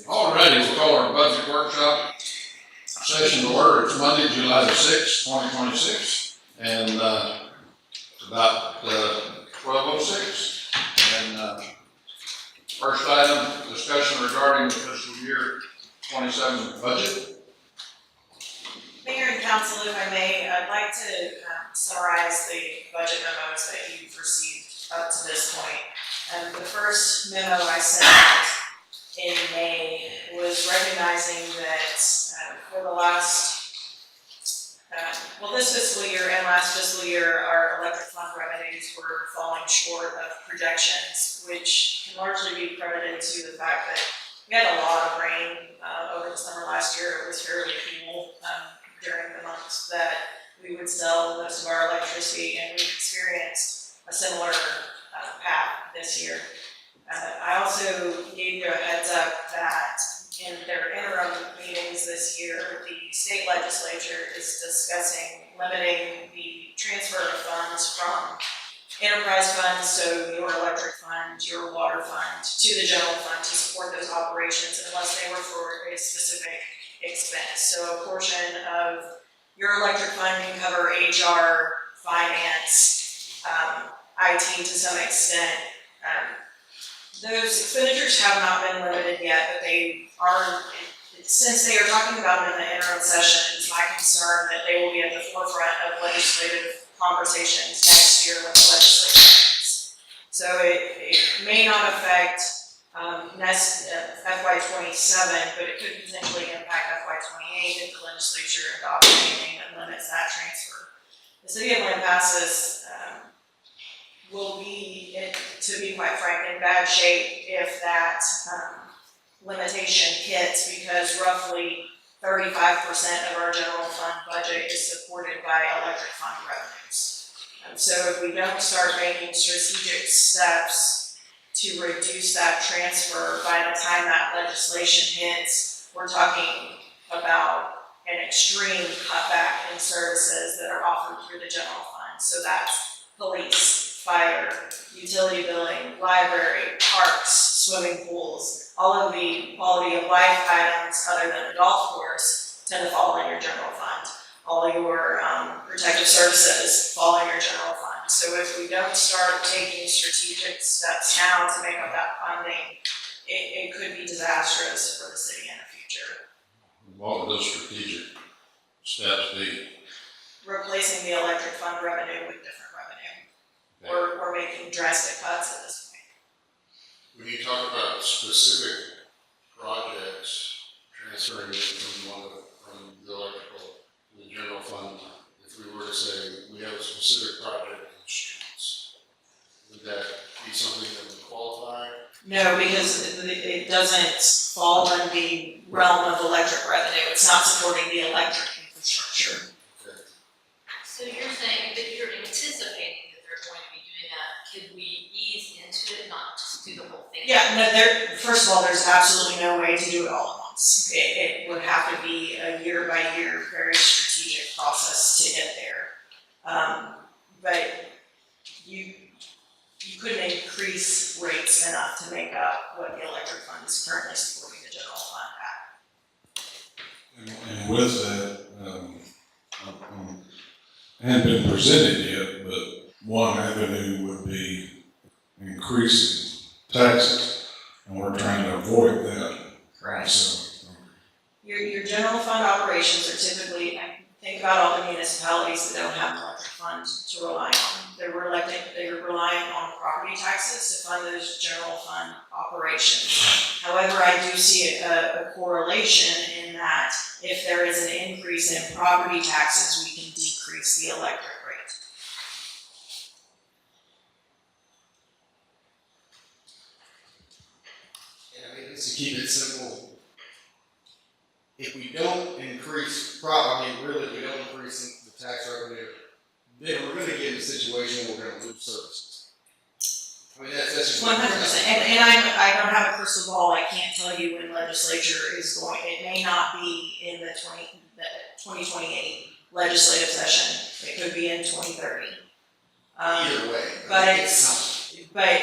All righty, we'll call our budget workshop session to order. It's Monday, July the 6th, 2026, and about 12:06. And first item, discussion regarding the fiscal year 27 budget. Mayor and Council, if I may, I'd like to summarize the budget memos that you've received up to this point. The first memo I sent out in May was recognizing that for the last, this fiscal year and last fiscal year, our electric fund revenues were falling short of projections, which can largely be credited to the fact that we had a lot of rain over the summer last year. It was fairly cool during the months that we would sell most of our electricity, and we experienced a similar path this year. I also gave you a heads up that in their interim meetings this year, the state legislature is discussing limiting the transfer of funds from enterprise funds, so your electric fund, your water fund, to the general fund to support those operations unless they were for a specific expense. So a portion of your electric fund can cover HR, finance, IT to some extent. Those expenditures have not been limited yet, but they are, since they are talking about them in the interim session, it's my concern that they will be at the forefront of legislative conversations next year when the legislature meets. So it may not affect FY27, but it could potentially impact FY28 if the legislature adopts anything that limits that transfer. The city of Lampasas will be, to be quite frank, in bad shape if that limitation hits, because roughly 35% of our general fund budget is supported by electric fund revenues. So if we don't start making strategic steps to reduce that transfer by the time that legislation hits, we're talking about an extreme cutback in services that are offered through the general fund. So that's police, fire, utility billing, library, parks, swimming pools. All of the quality of life items other than a golf course tend to fall in your general fund. All your protective services fall in your general fund. So if we don't start taking strategic steps now to make up that funding, it could be disastrous for the city in the future. What would those strategic steps be? Replacing the electric fund revenue with different revenue, or making drastic cuts at this point. When you talk about specific projects, transferring it from the electrical to the general fund, if we were to say we have a specific project in streets, would that be something that would qualify? No, because it doesn't fall in the realm of electric revenue. It's not supporting the electric infrastructure. Okay. So you're saying that you're anticipating that they're going to be doing that. Could we ease into it, not just do the whole thing? Yeah, no, first of all, there's absolutely no way to do it all at once. It would have to be a year by year, very strategic process to get there. But you couldn't increase rates enough to make up what the electric fund is currently supporting the general fund at. And with that, hadn't been presented yet, but one avenue would be increasing taxes, and we're trying to avoid that. Correct. So, Your general fund operations are typically, think about all the municipalities that don't have an electric fund to rely on. They're relying on property taxes to fund those general fund operations. However, I do see a correlation in that if there is an increase in property taxes, we can decrease the electric rate. And I mean, just to keep it simple, if we don't increase, really, if we don't increase the tax revenue, then we're going to get in a situation where we're going to lose services. I mean, that's just 100%. And I don't have a crystal ball. I can't tell you when legislature is going. It may not be in the 2028 legislative session. It could be in 2030. either way. But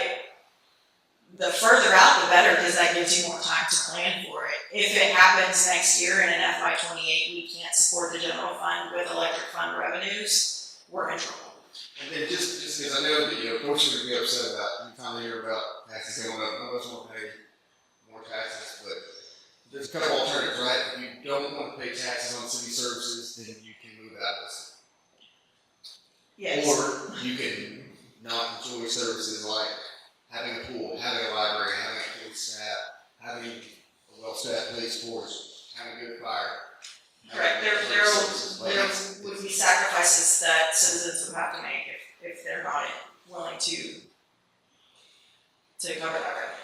the further out the better, because that gives you more time to plan for it. If it happens next year and in FY '28, we can't support the general fund with electric fund revenues, we're in trouble. And then just because I know that, folks are gonna be upset about, anytime they hear about taxes going up, none of us want to pay more taxes, but there's a couple alternatives, right? If you don't want to pay taxes on city services, then you can move out of this. Yes. Or you can not enjoy services like having a pool, having a library, having a police staff, having a well-staffed police force, having a good fire. Correct, there would be sacrifices that citizens would have to make if they're not willing to cover that revenue.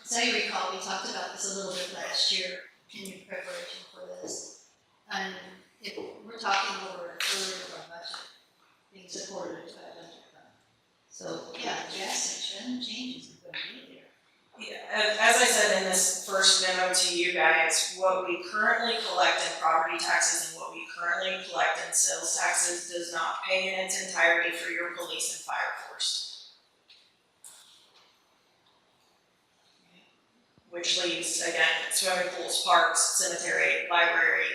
So you recall, we talked about this a little bit last year in your preparation for this. And if we're talking over a third of our budget being supported by a budget fund. So, yeah, the gas station changes is going to be there. Yeah, as I said in this first memo to you guys, what we currently collect in property taxes and what we currently collect in sales taxes does not pay in its entirety for your police and fire force. Which leaves, again, swimming pools, parks, cemetery, library.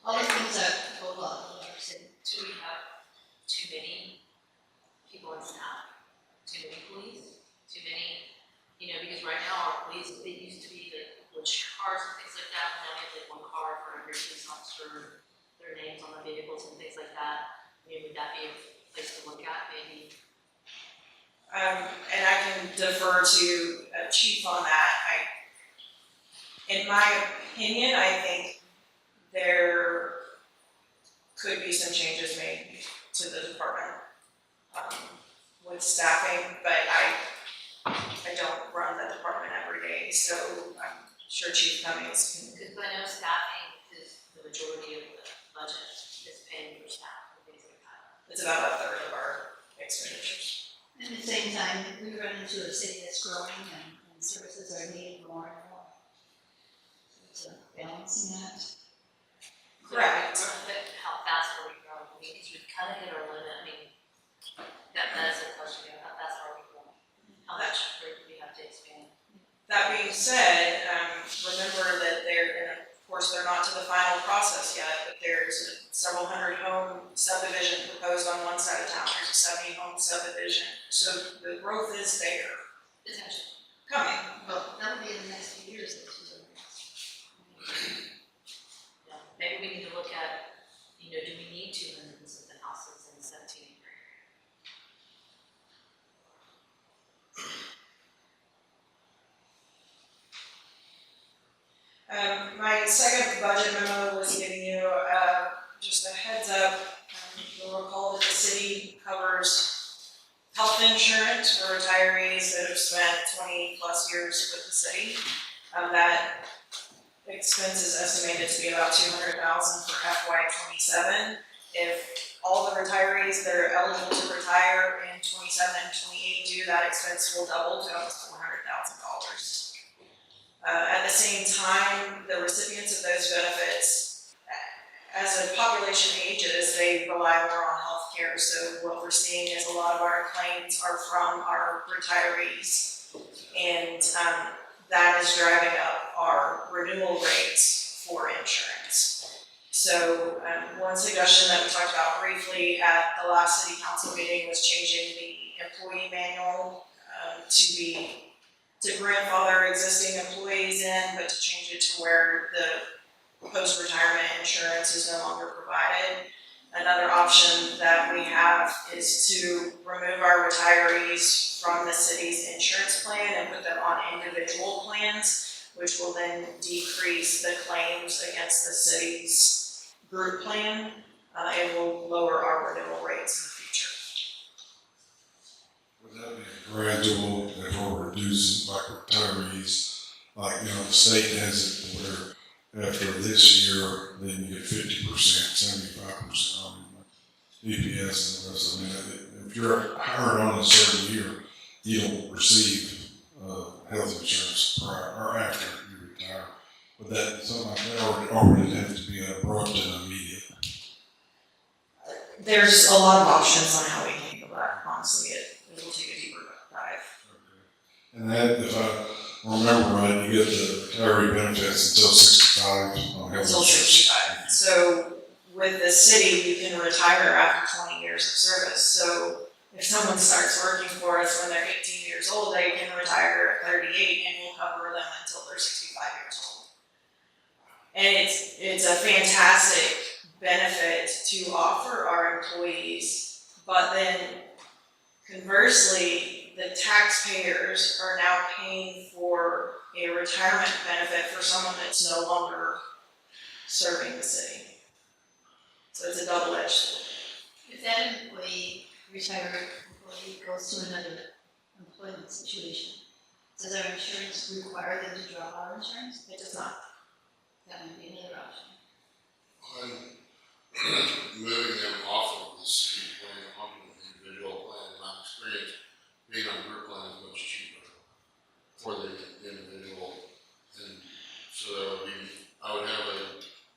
All the things that go up in our city. Do we have too many people in staff? Too many police? Too many, because right now our police, it used to be like which cars and things like that, and now we have like one car for every police officer, their names on the vehicles and things like that. Would that be a place to look at, maybe? And I can defer to Chief on that. In my opinion, I think there could be some changes made to the department with staffing, but I don't run the department every day, so I'm sure Chief Cummings can. Because I know staffing is the majority of the budget is paying for staff and things like that. It's about a third of our expenditures. At the same time, we run into a city that's growing and services are needed more and more. So it's balancing that. Correct. But how fast are we growing? Because we've kind of hit our limit. That's a question, how fast are we growing? How much further do we have to expand? That being said, remember that and of course, they're not to the final process yet, but there's a several hundred home subdivision proposed on one side of town. There's a 70 home subdivision. So the growth is there, Potentially. coming. Well, that'll be in the next few years. Maybe we need to look at, do we need 200 and something houses in 17 acre? My second budget memo was giving you just a heads up. You'll recall that the city covers health insurance for retirees that have spent 20 plus years with the city. That expense is estimated to be about $200,000 for FY '27. If all the retirees that are eligible to retire in '27 and '28 do, that expense will double to almost $400,000. At the same time, the recipients of those benefits, as the population ages, they rely more on health care. So what we're seeing is a lot of our claims are from our retirees, and that is driving up our renewal rates for insurance. So one suggestion that we talked about briefly at the last city council meeting was changing the employee manual to grandfather existing employees in, but to change it to where the post-retirement insurance is no longer provided. Another option that we have is to remove our retirees from the city's insurance plan and put them on individual plans, which will then decrease the claims against the city's group plan and will lower our renewal rates in the future. Would that be a gradual, if we're reducing like retirees, like, the state has it where after this year, then you get 50%, 75% on EPS and the rest of it. If you're hired on a certain year, you don't receive health insurance prior or after you retire. Would that, something like that, or would it have to be abrupt and immediate? There's a lot of options on how we handle that, honestly. It will take a deeper dive. And that, if I remember right, you get the retiree benefits until 65 on health Until insurance. 65. So with the city, you can retire after 20 years of service. So if someone starts working for us when they're 18 years old, they can retire at 38 and we'll cover them until they're 65 years old. And it's a fantastic benefit to offer our employees, but then conversely, the taxpayers are now paying for a retirement benefit for someone that's no longer serving the city. So it's a double-edged sword. If that retired employee goes to another employment situation, does our insurance require them to drop our insurance? It does not. That would be another option. On moving them off of the city plan onto the individual plan, in my experience, being on group plan is much cheaper for the individual. And so that would be, I would have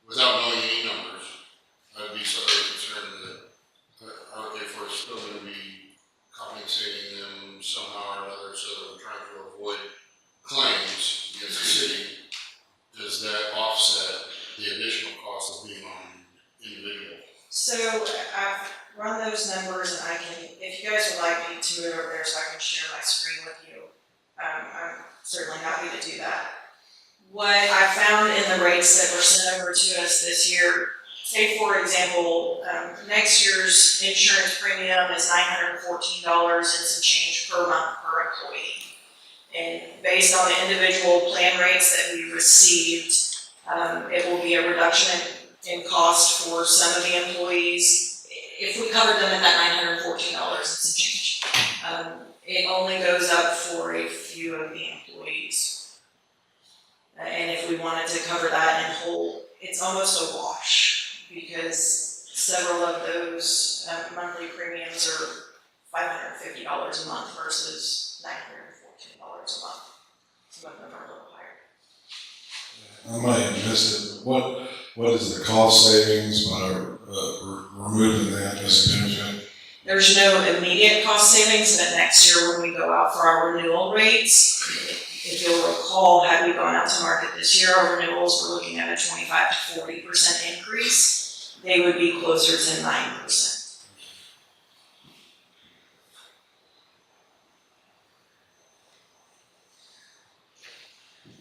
without knowing any numbers, I'd be sort of concerned that if we're still gonna be compensating them somehow or another, so that we're trying to avoid claims against the city, does that offset the additional cost of being on individual? So I've run those numbers and I can, if you guys would like me to move over there so I can share my screen with you, I'm certainly happy to do that. What I found in the rates that were sent over to us this year, say for example, next year's insurance premium is $914 and some change per month per employee. And based on the individual plan rates that we received, it will be a reduction in cost for some of the employees. If we covered them at that $914 and some change, it only goes up for a few of the employees. And if we wanted to cover that in whole, it's almost a wash because several of those monthly premiums are $550 a month versus $914 a month. Some of them are a little higher. I might have missed it. What is the cost savings by removing that as a benefit? There's no immediate cost savings, but next year when we go out for our renewal rates, if you'll recall, had we gone out to market this year, our renewals were looking at a 25 to 40% increase. They would be closer to 9%.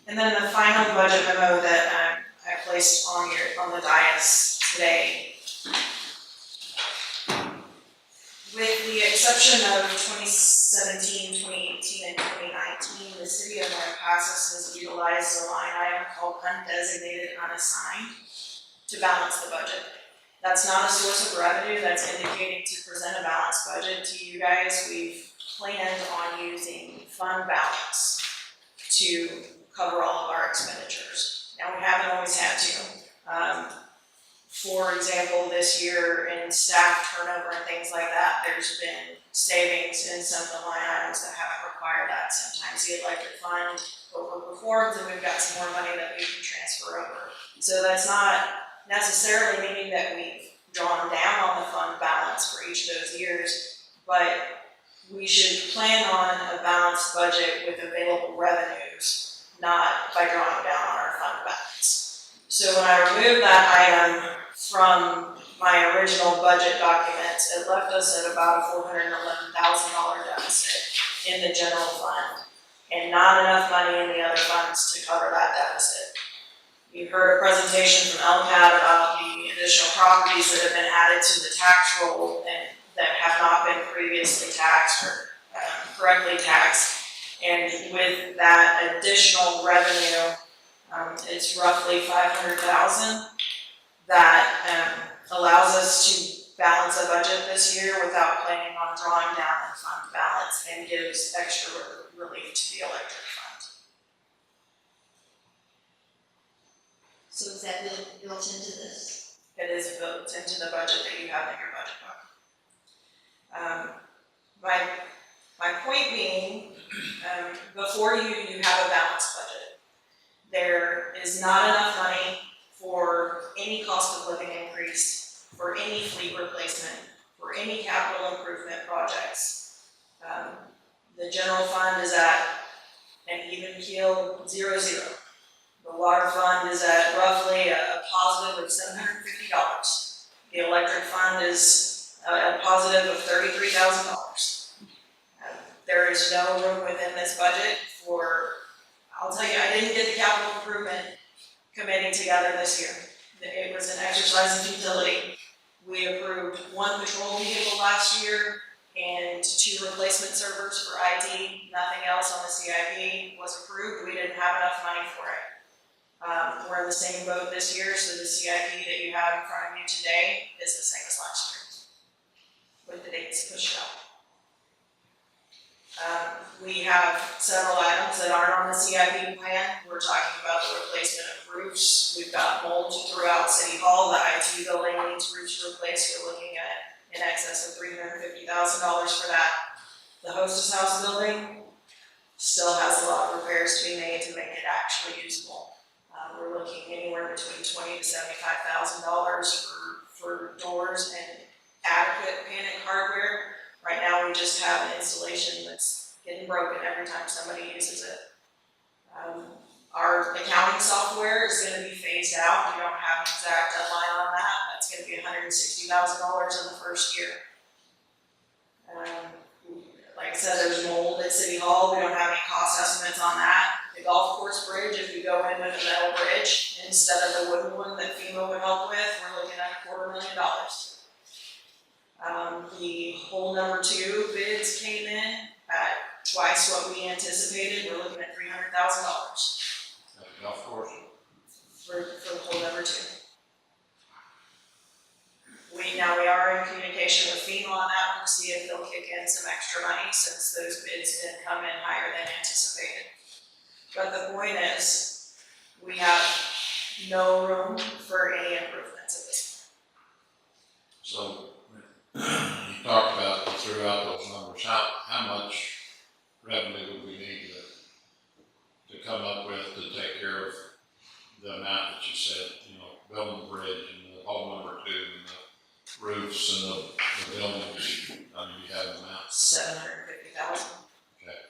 And then the final budget memo that I placed on the dais today, with the exception of 2017, 2018, and 2019, the city of Lampasas has utilized a line item called undesignated unassigned to balance the budget. That's not a source of revenue, that's indicating to present a balanced budget to you guys. We've planned on using fund balance to cover all of our expenditures. Now, we haven't always had to. For example, this year in staff turnover and things like that, there's been savings in some of the line items that haven't required that. Sometimes the electric fund overperforms and we've got some more money that we can transfer over. So that's not necessarily meaning that we've drawn down on the fund balance for each of those years, but we should plan on a balanced budget with available revenues, not by drawing down on our fund balance. So when I removed that item from my original budget documents, it left us at about a $411,000 deficit in the general fund and not enough money in the other funds to cover that deficit. You heard a presentation from LCAT about the additional properties that have been added to the tax roll and that have not been previously taxed or correctly taxed. And with that additional revenue, it's roughly $500,000 that allows us to balance a budget this year without planning on drawing down the fund balance and gives extra relief to the electric fund. So is that built into this? It is built into the budget that you have in your budget book. My point being, before you have a balanced budget, there is not enough money for any cost of living increase, for any fleet replacement, for any capital improvement projects. The general fund is at and even keel 0, 0. The water fund is at roughly a positive of $750. The electric fund is a positive of $33,000. There is no room within this budget for, I'll tell you, I didn't get the capital improvement committee together this year. It was an exercise in futility. We approved 1 patrol vehicle last year and 2 replacement servers for IT. Nothing else on the CIP was approved. We didn't have enough money for it. We're in the same boat this year, so the CIP that you have in front of you today is the same as last year, with the dates pushed out. We have several items that aren't on the CIP plan. We're talking about the replacement of roofs. We've got mold throughout City Hall. The IT building needs roofs replaced. We're looking at in excess of $350,000 for that. The hostess house building still has a lot of repairs to be made to make it actually usable. We're looking anywhere between $20,000 to $75,000 for doors and adequate panic hardware. Right now, we just have an installation that's getting broken every time somebody uses it. Our accounting software is gonna be phased out. We don't have an exact deadline on that. That's gonna be $160,000 in the first year. Like I said, there's mold at City Hall. We don't have any cost estimates on that. The golf course bridge, if we go in with a metal bridge instead of the wooden one that FEMA would help with, we're looking at $250,000. The hole number 2 bids came in at twice what we anticipated. We're looking at $300,000 At the golf course. for the hole number 2. We are in communication with FEMA on that one to see if they'll kick in some extra money since those bids did come in higher than anticipated. But the point is, we have no room for any improvements at this point. So, you talked about, you threw out those numbers, how much revenue would we need to come up with to take care of the amount that you said, building the bridge and the hole number 2 and the roofs and the buildings? I mean, you have an amount. $750,000. Okay.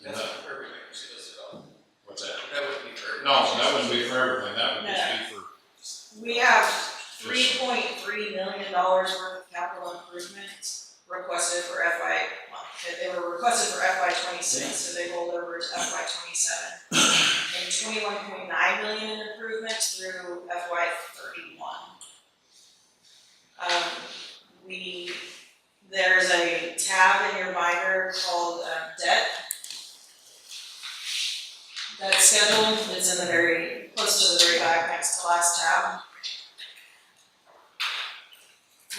That's not for everything, she listed off. What's that? That wouldn't be for everything. No, that wouldn't be for everything, that would just be for. We have $3.3 million worth of capital improvements requested for they were requested for FY '26, so they rolled over to FY '27. And $21.9 million in improvements through FY '31. There's a tab in your binder called debt schedule. It's in the very, close to the very back next to last tab.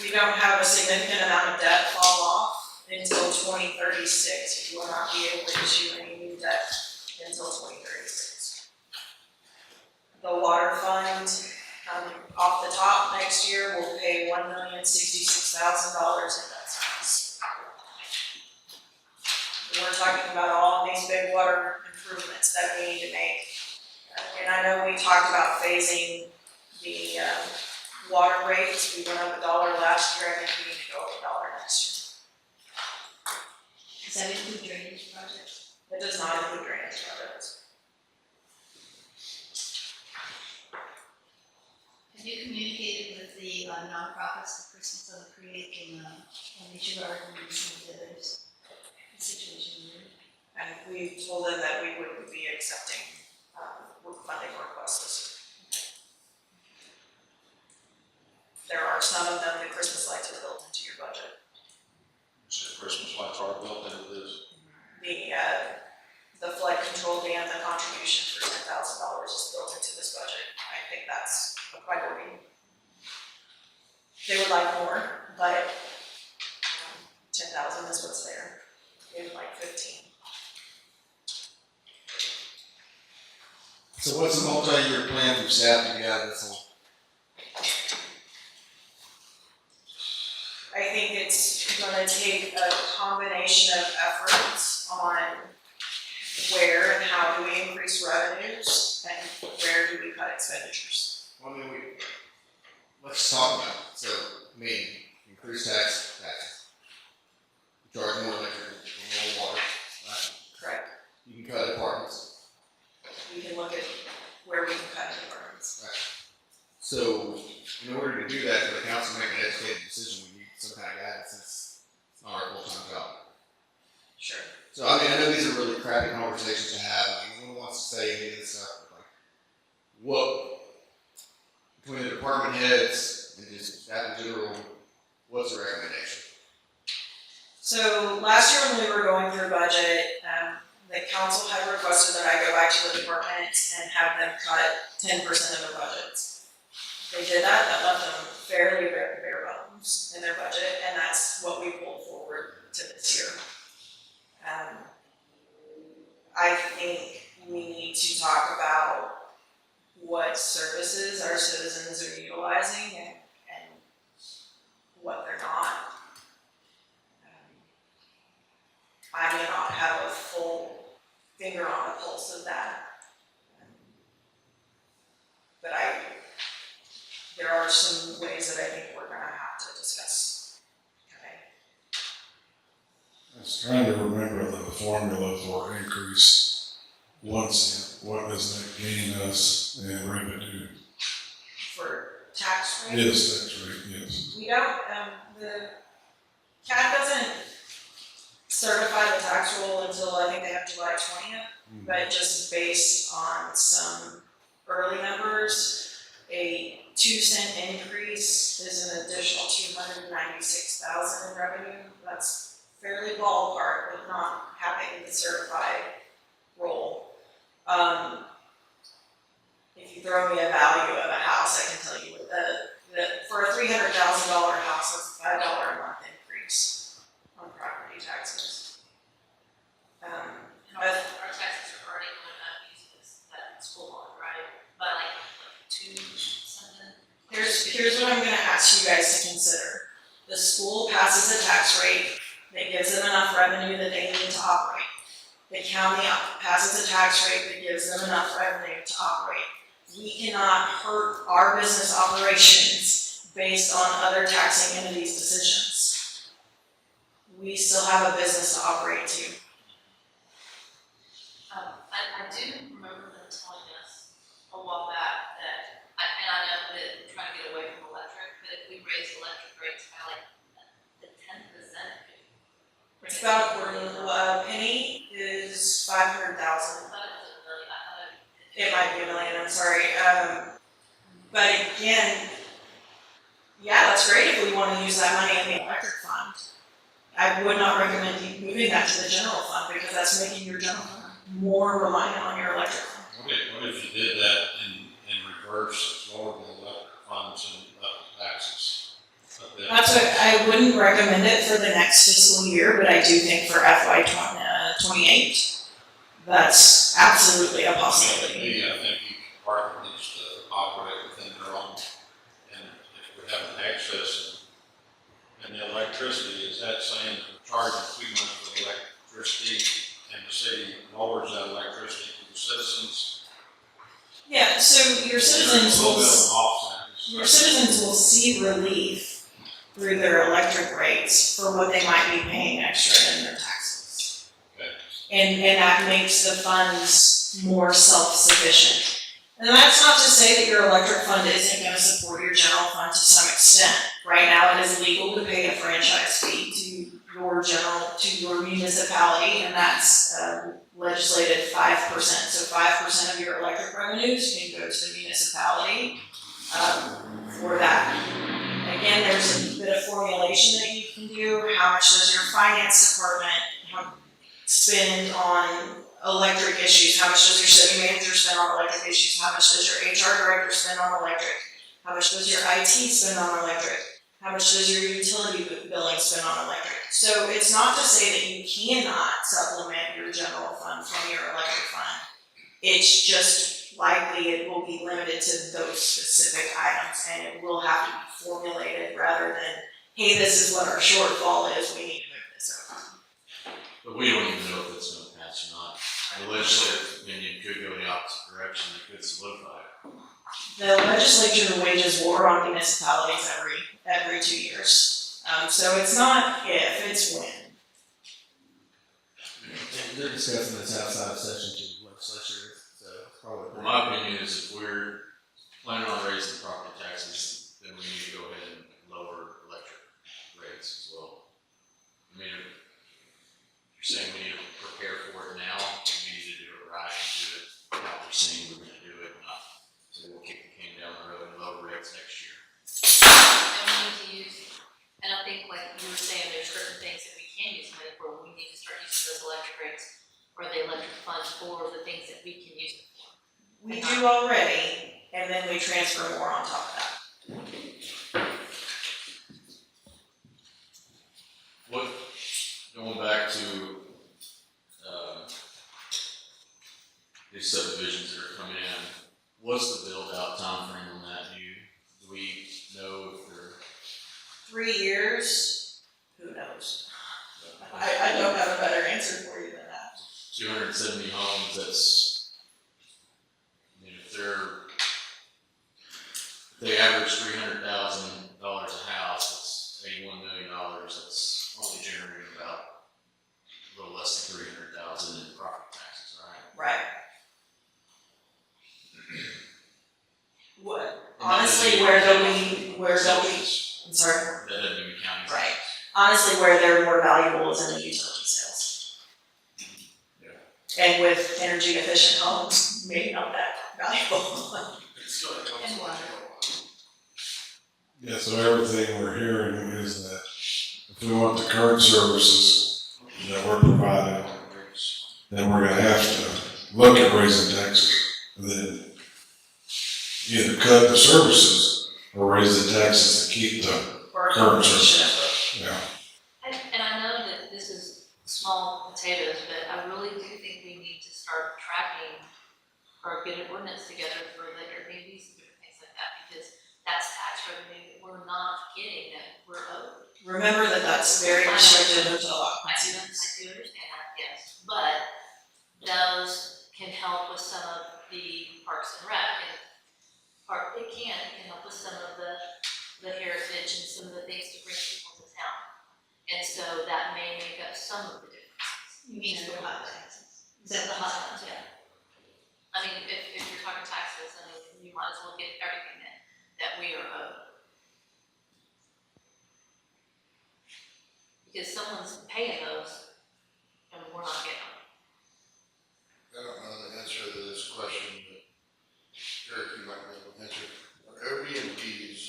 We don't have a significant amount of debt fall off until 2036. We will not be able to issue any new debt until 2036. The water fund, off the top next year, will pay $1,066,000 in debt service. We're talking about all of these big water improvements that we need to make. And I know we talked about phasing the water rates. We went up $1 last year. I think we need to go up $1 next Does that include drainage projects? year. It does not include drainage projects. Have you communicated with the nonprofits, the Christmas on the Creek and Nature Garden and some of the others? The situation there? And we told them that we wouldn't be accepting funding requests this year. There are some of them that Christmas lights are built into your budget. So Christmas lights are built into this. The flood control dam, the contribution for $10,000 is built into this budget. I think that's a priority. They would like more, but 10,000 is what's there. They would like 15. So what's the multi-year plan for staff to get out of this hole? I think it's gonna take a combination of efforts on where and how do we increase revenues and where do we cut expenditures. Well, I mean, let's talk about it. So, increase taxes. We charge more electric and more water. look at where we can cut in departments. So, in order to do that, for the council to make an educated decision, we need some kind of guidance, since it's not our full-time job. Sure. So, I mean, I know these are really crappy conversations to have, I mean, no one wants to say any of this stuff, but like, what, between the department heads and just staff in general, what's the recommendation? So last year when we were going through budget, the council had requested that I go back to the department and have them cut 10% of their budgets. They did that, that left them fairly bare bones in their budget, and that's what we pulled forward to this year. I think we need to talk about what services our citizens are utilizing and what they're not. I may not have a full finger on the pulse of that. But there are some ways that I think we're gonna have to discuss. Okay. I was trying to remember the formula for increase 1 cent. What does that gain us in revenue? For tax rate. Yes, that's right, yes. We don't, the CAD doesn't certify the tax roll until I think they have July 20th, but just based on some early numbers, a 2 cent increase is an additional 296,000 in revenue. That's fairly ballpark with not having the certified roll. If you throw me a value of a house, I can tell you that for a $300,000 house, that's a $5 a month increase on property taxes. Our taxes are already going up using that school bond, right? But like 2 something. Here's what I'm gonna ask you guys to consider. The school passes a tax rate that gives them enough revenue that they need to operate. The county passes a tax rate that gives them enough revenue to operate. We cannot hurt our business operations based on other taxing entities' decisions. We still have a business to operate too. I do remember them telling us a while back that, and I know that we're trying to get away from electric, but if we raise electric rates by like the 10%. It's about a penny is 500,000. I thought it was a million, I thought It might be a million, I'm sorry. But again, yeah, that's great if we want to use that money in the electric fund. I would not recommend you moving that to the general fund because that's making your general fund more reliant on your electric fund. What if you did that in reverse, lower the electric funds and up the taxes? That's what, I wouldn't recommend it for the next fiscal year, but I do think for FY 28, that's absolutely a possibility. Me, I think each department needs to operate within their own, and if we have an access and the electricity, is that saying that we're charging too much for the electricity and the city lowers that electricity to the citizens? Yeah, so your citizens There's a little will, bit of an offset. your citizens will see relief through their electric rates for what they might be paying extra in their taxes. Okay. And that makes the funds more self-sufficient. And that's not to say that your electric fund isn't gonna support your general fund to some extent. Right now, it is legal to pay a franchise fee to your municipality, and that's legislated 5%. So 5% of your electric revenues can go to the municipality for that. Again, there's a bit of formulation that you can do. How much does your finance department spend on electric issues? How much does your city manager spend on electric issues? How much does your HR director spend on electric? How much does your IT spend on electric? How much does your utility billing spend on electric? So it's not to say that you cannot supplement your general fund from your electric fund. It's just likely it will be limited to those specific items, and it will have to be formulated rather than, hey, this is what our shortfall is, we need to move this over. But we don't even know if it's gonna pass or not. The legislative opinion could go in the opposite direction, it could solidify it. The legislature wages war on municipalities every 2 years. So it's not if, it's when. And they're discussing this outside of session to the legislature, so probably. My opinion is if we're planning on raising property taxes, then we need to go ahead and lower electric rates as well. I mean, if you're saying we need to prepare for it now, we need to do it right and do it how we're saying we're gonna do it, not, so we'll kick the can down the road and lower rates next year. And we need to use, and I think like you were saying, there's certain things that we can use money for, we need to start using those electric rates or the electric funds for the things that we can use it for. We do already, and then we transfer more on top of that. What, going back to, these subdivisions that are coming in, what's the build out timeframe on that? Do we know if they're? 3 years, who knows? I don't have a better answer for you than that. 270 homes, that's, I mean, if they average $300,000 a house, that's $81 million, that's only generating about a little less than $300,000 in property taxes, right? Right. What, honestly, where they'll be, I'm sorry, That doesn't even count. Right. Honestly, where they're more valuable is in the utility sales. Yeah. And with energy efficient homes, maybe not that valuable. It's still a couple. And water. Yeah, so everything we're hearing is that if we want the current services that we're providing, then we're gonna have to look at raising taxes. And then either cut the services or raise the taxes to keep the Or a current combination of services. both. Yeah. And I know that this is small potatoes, but I really do think we need to start tracking or get an ordinance together for the Airbnbs and different things like that, because that's tax revenue that we're not getting that we're owed. Remember that that's very restricted hotel I do occupancies. understand that, yes, but those can help with some of the parks and rec, and it can help with some of the heritage and some of the things to bring people to town. And so that may make up some of the differences. You mean the hot taxes? Is that The hot ones, yeah. I mean, if you're talking taxes, I mean, you might as well get everything that we are owed. Because someone's paying those, and we're not getting them. I don't know the answer to this question, but Eric, you might be able to answer. Are Airbnbs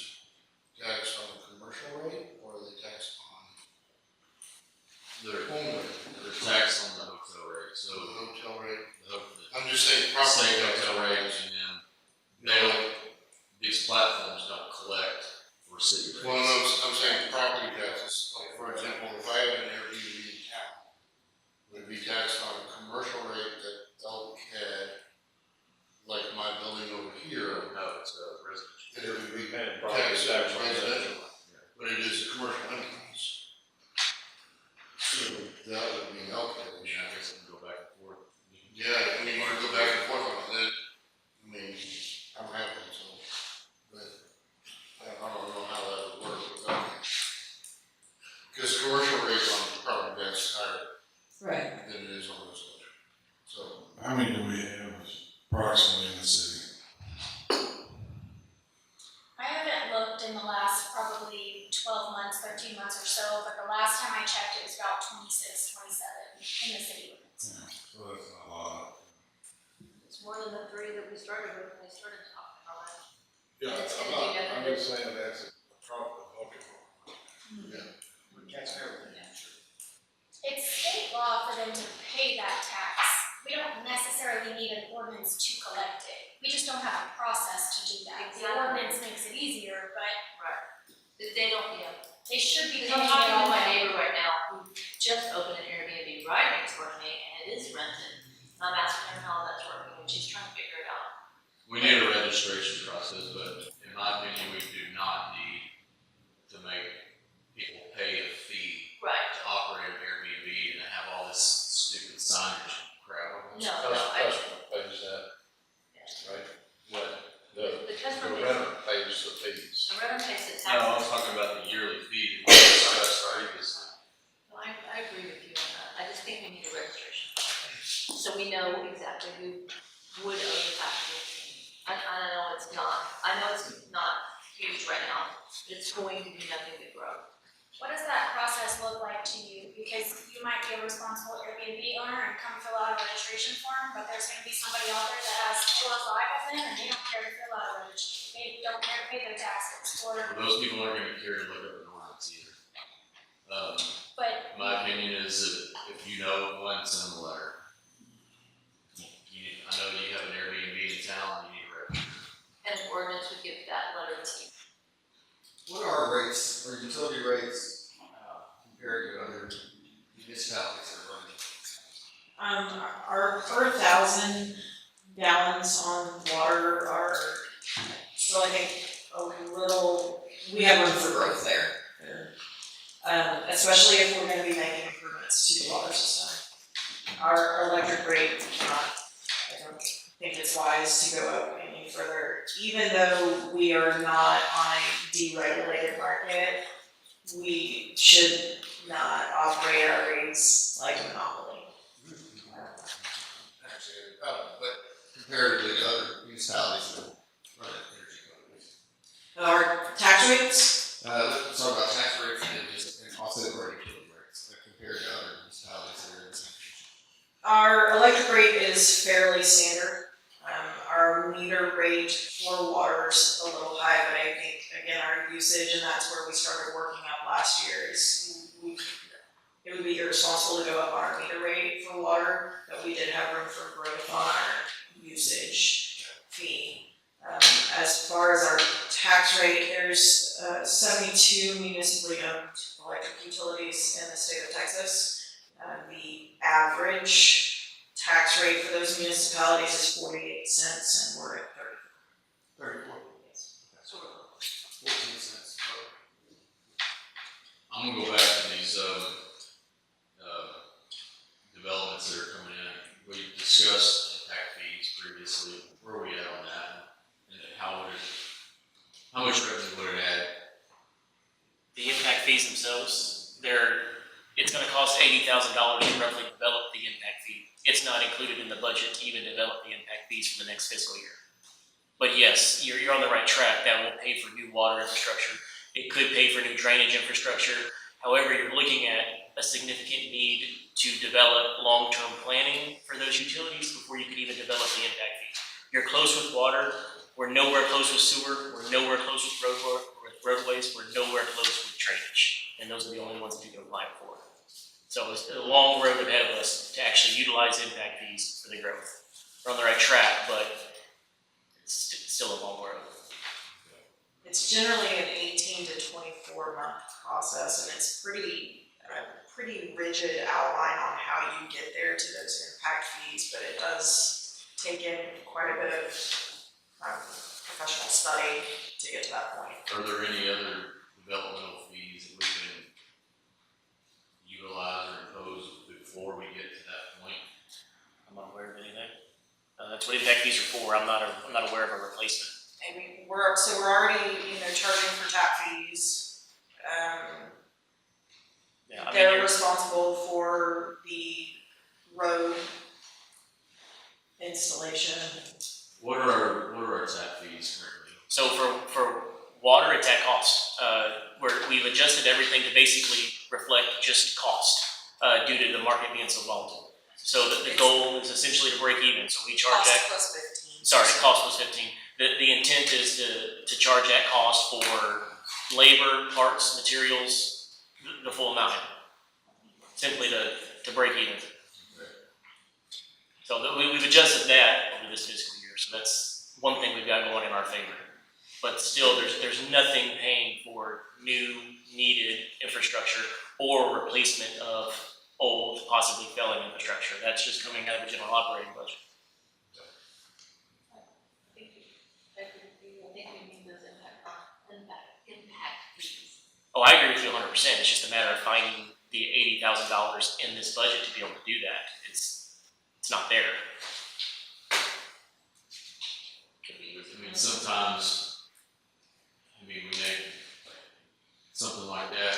taxed on the commercial rate or are they taxed on They're, home rate? they're taxed on the hotel rate, so The hotel rate? the I'm just saying state property hotel tax. rates, and then they don't, these platforms don't collect for city rates. Well, no, I'm saying property taxes, like for example, if I have an Airbnb in town, would it be taxed on a commercial rate that Elk had, like my building over here, No, it's a residential. that it would be And property taxed tax as on that. residential, but it is a commercial enterprise. So that would be an Elk Yeah, issue. I guess I can go back and forth. Yeah, I mean, you can go back and forth on it, I mean, I don't have one, so, but I don't know how that would work with that. Because commercial rates on property tax is higher Right. than it is on residential, so. How many do we have approximately in the city? I haven't looked in the last probably 12 months, 13 months or so, but the last time I checked, it was about 26, 27 in the city limits. Yeah, so that's not a lot. It's more than the 3 that we started with when we started talking about it. Yeah, It's I'm gonna not, do that. I'm just saying that's a problem, okay. It's state law for them to pay that tax. We don't necessarily need an ordinance to collect it. We just don't have a process to do that. The Exactly. ordinance makes it easier, but They don't, yeah. they should be Because paying I'm it talking all to my out. neighbor right now who just opened an Airbnb right next door to me, and it is rented. And I'm asking her how that's working, and she's trying to figure it out. We need a registration process, but in my opinion, we do not need to make people pay a fee Right. to operate an Airbnb and have all this stupid signage crap. No, I, Customer pays that, right? What? the The customer pays, renter pays the fees. the renter pays the No, I'm taxes. talking about the yearly fee that we discussed previously. No, I agree with you on that. I just think we need a registration. So we know exactly who would owe the tax bill. I know it's not huge right now, but it's going to be nothing but grow. What does that process look like to you? Because you might be a responsible Airbnb owner and come fill out a registration form, but there's gonna be somebody out there that has 4 or 5 of them and they don't care to fill out a registration. They don't care to pay their taxes, or, Well, those people aren't gonna care to look up an ordinance either. but My opinion is that if you know one, send them a letter. I know you have an Airbnb in town, you need to register. And an ordinance would give that letter to you. What are our rates, our utility rates, compared to other municipalities that are running? Our per 1,000 gallons on water are still, I think, a little, we have room for growth there. Especially if we're gonna be making improvements to the water system. Our electric rate, I don't think it's wise to go up any further, even though we are not on a deregulated market. We should not operate our rates like a monopoly. Actually, but comparatively to other municipalities that run energy companies. Our tax rates, Let's talk about tax rates and also our utility rates, compared to other municipalities that are in the same position. our electric rate is fairly standard. Our meter rate for water's a little high, but I think, again, our usage, and that's where we started working up last year, is it would be irresponsible to go up on our meter rate for water, but we did have room for growth on our usage fee. As far as our tax rate, there's 72 municipally owned electric utilities in the state of Texas. The average tax rate for those municipalities is 48 cents, and we're at 34. Sort of. 14 cents. I'm gonna go back to these, developments that are coming in. We discussed impact fees previously. Where are we at on that? And how much revenue would it add? The impact fees themselves, it's gonna cost $80,000 to roughly develop the impact fee. It's not included in the budget to even develop the impact fees for the next fiscal year. But yes, you're on the right track. That will pay for new water infrastructure. It could pay for new drainage infrastructure. However, you're looking at a significant need to develop long-term planning for those utilities before you could even develop the impact fee. You're close with water. We're nowhere close with sewer. We're nowhere close with roadways. We're nowhere close with drainage. And those are the only ones that you can apply for. So it's a long road ahead of us to actually utilize impact fees for the growth. We're on the right track, but it's still a long road. It's generally an 18 to 24 month process, and it's pretty rigid outline on how you get there to those impact fees, but it does take in quite a bit of professional study to get to that point. Are there any other developmental fees that we can utilize or impose before we get to that point? I'm not aware of anything. That's what impact fees are for. I'm not aware of a replacement. I mean, we're already, charging for tap fees. Yeah, I mean, They're responsible for the road installation. What are our tap fees currently? So for water, it's at cost. We've adjusted everything to basically reflect just cost due to the market being so volatile. So the goal is essentially to break even. So we charge Cost that. plus 15. Sorry, cost was 15. The intent is to charge that cost for labor, parts, materials, the full amount. Simply to break even. So we've adjusted that over this fiscal year. So that's one thing we've got going in our favor. But still, there's nothing paying for new needed infrastructure or replacement of old, possibly failing infrastructure. That's just coming out of the general operating budget. I think we need those impact fees. Oh, I agree with you 100%. It's just a matter of finding the $80,000 in this budget to be able to do that. It's not there. I mean, sometimes, we make something like that,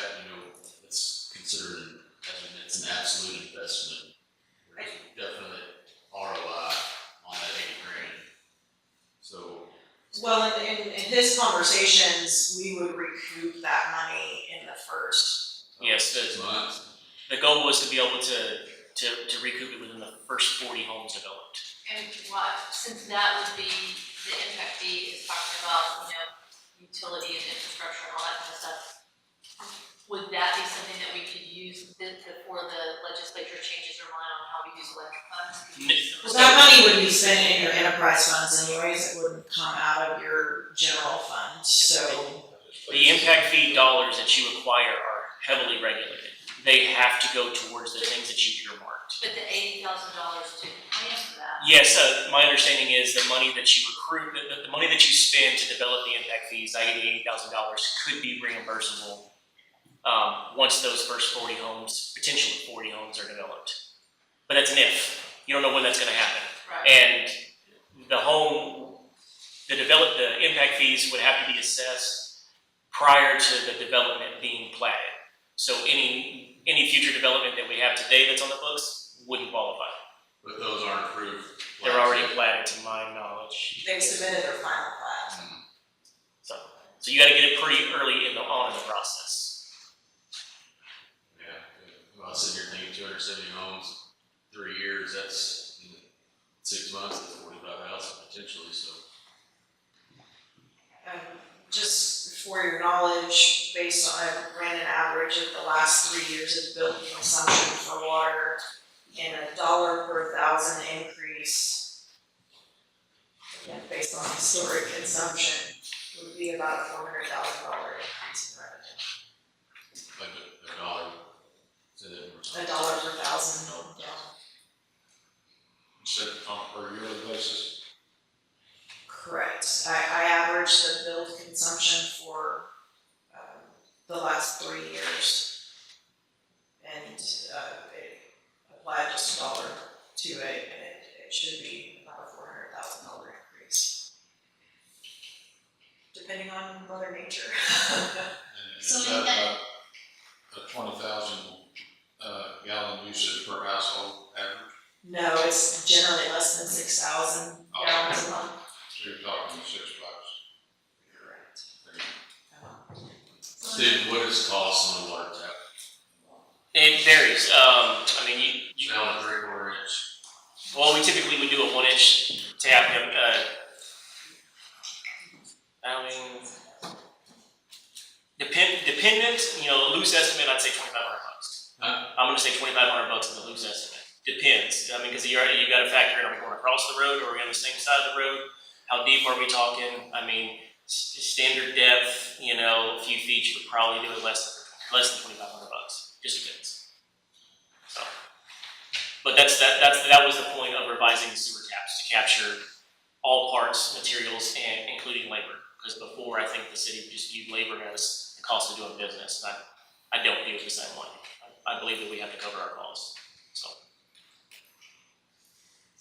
it's considered, it's an absolute investment. There's a definite ROI on that $80,000. Well, in his conversations, we would recoup that money in the first. Yes, 6 months. the goal was to be able to recoup it within the first 40 homes developed. And what, since that would be, the impact fee is talking about, utility and infrastructure and all that kind of stuff. Would that be something that we could use before the legislature changes their mind on how we use electric funds? Well, that money would be spent in your enterprise funds anyways, it wouldn't come out of your general fund, so. The impact fee dollars that you acquire are heavily regulated. They have to go towards the things that you've earmarked. But the $80,000 to plan for that. Yes, my understanding is the money that you recruit, the money that you spend to develop the impact fees, $80,000 could be reimbursable once those first 40 homes, potentially 40 homes are developed. But that's an if. You don't know when that's going to happen. Right. And the impact fees would have to be assessed prior to the development being platted. So any future development that we have today that's on the books wouldn't qualify. But those aren't approved. They're already platted to my knowledge. They've submitted their final plat. So you gotta get it pretty early on in the process. Yeah, well, I was sitting here thinking 270 homes, 3 years, that's 6 months, that's 45,000 potentially, so. Just for your knowledge, based on, I ran an average of the last 3 years of built consumption for water, and $1 per thousand increase, again, based on historic consumption, would be about a $400,000 increase in revenue. Like a dollar, so that. $1 per thousand, yeah. Set on a per yearly basis. Correct. I averaged the billed consumption for the last 3 years, and it applied just $1 to it, and it should be about a $400,000 increase, depending on Mother Nature. And So is in that that- a 20,000 gallon usage per household average? No, it's generally less than 6,000 gallons a month. So you're talking $6. Correct. Steve, what is cost on the water tap? It varies. I mean, you Down a 3/4 inch. well, we typically would do a 1-inch tap. I mean, dependent. Loose estimate, I'd say $2,500. Huh? I'm gonna say $2,500 is a loose estimate. Depends. I mean, because you got to factor in: are we going across the road, or are we on the same side of the road? How deep are we talking? I mean, standard depth, a few feet, you could probably do it less than $2,500. Just depends. So, but that was the point of revising the sewer taps, to capture all parts, materials, and including labor. Because before, I think the city just viewed labor as the cost of doing business. And I don't view it the same way. I believe that we have to cover our costs.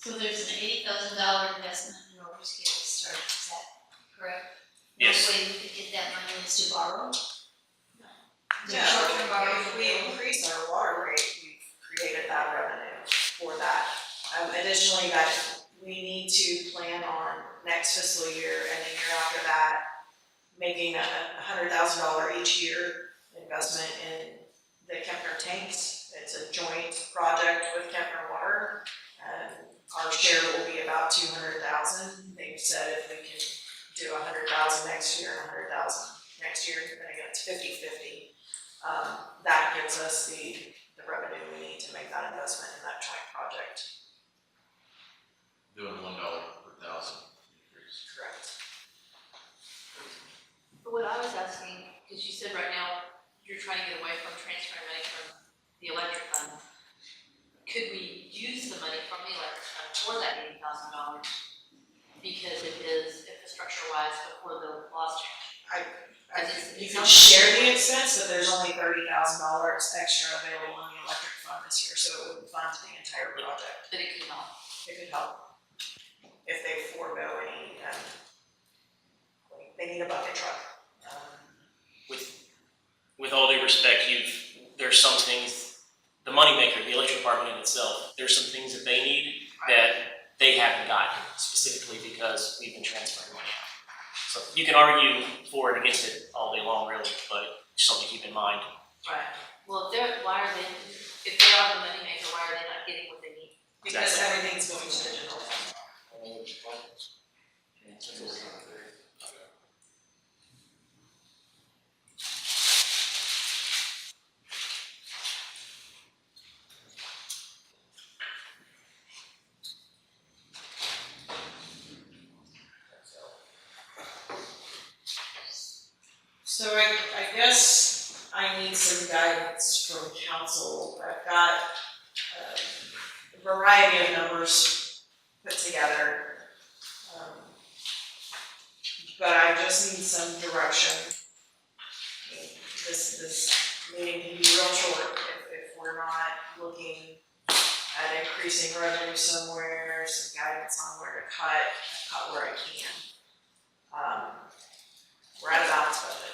So there's an $80,000 investment in order to get it started, is that correct? Yes. The way we could get that money is to borrow? Yeah, if we increase our water rate, we've created that revenue for that. Additionally, that we need to plan on next fiscal year and the year after that, making a $100,000 each year investment in the Kempner tanks. It's a joint project with Kempner Water. Our share will be about $200,000. They've said if we can do $100,000 next year and $100,000 next year, then again, it's 50-50. That gives us the revenue we need to make that investment in that joint project. Doing $1 per thousand increase. Correct. But what I was asking, because you said right now you're trying to get away from transferring money from the electric fund, could we use the money from the electric fund for that $80,000? Because it is infrastructure wise before the laws change. You can share the expense, but there's only $30,000 extra available in the electric fund this year, so it wouldn't fund the entire project. But it could help. It could help if they forego any, they need a bucket truck. With all due respect, there's some things, the moneymaker, the electric department in itself, there's some things that they need that they haven't gotten, specifically because we've been transferring money out. So you can argue for and against it all day long, really, but just something to keep in mind. Right. Well, if they are the money maker, why are they not getting what they need? Because Exactly. everything's going to the general fund. So I guess I need some guidance from council. I've got a variety of numbers put together. But I just need some direction. This meeting can be real short if we're not looking at increasing revenue somewhere, some guidance on where to cut where I can. We're at a balanced budget.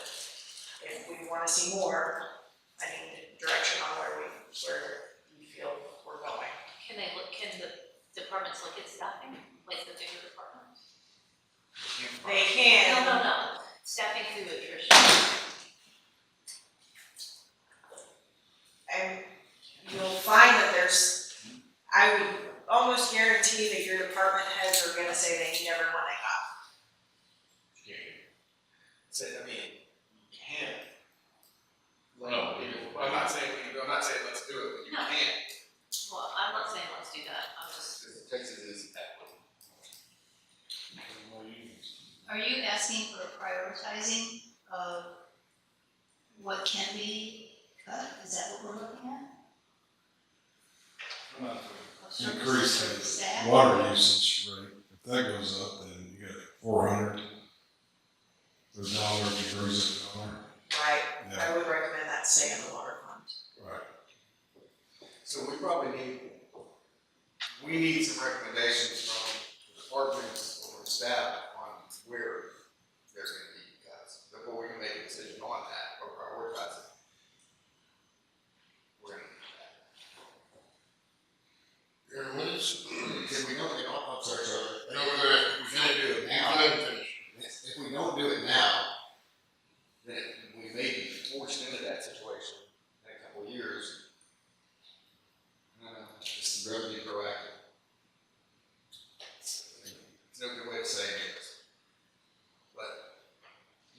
If we wanna see more, I need direction on where you feel we're going. Can the departments look at staffing, like the bigger departments? They can. No. Staffing through attrition. And you'll find that I would almost guarantee that your department heads are gonna say they need everyone they got. So, I mean, you can. No, I'm not saying let's do it, but you No. can. Well, I'm not saying let's do that, I'm just, Because Texas is equity. Are you asking for a prioritizing of what can be cut? Is that what we're looking at? Of services Increase for the staff? water usage rate. If that goes up, then you got 400. The dollar decreases the dollar. Right. Yeah. I would recommend that stay in the water fund. Right. So we need some recommendations from the departments or the staff on where there's gonna be cuts, before we can make a decision on that or prioritize it. We're gonna need that. Aaron, when is, If we don't, I'm sorry, no, we're gonna, If we don't do it you now, can finish. if we don't do it now, then we may be forced into that situation in a couple of years. Just rather be proactive. It's no good way to say it is. But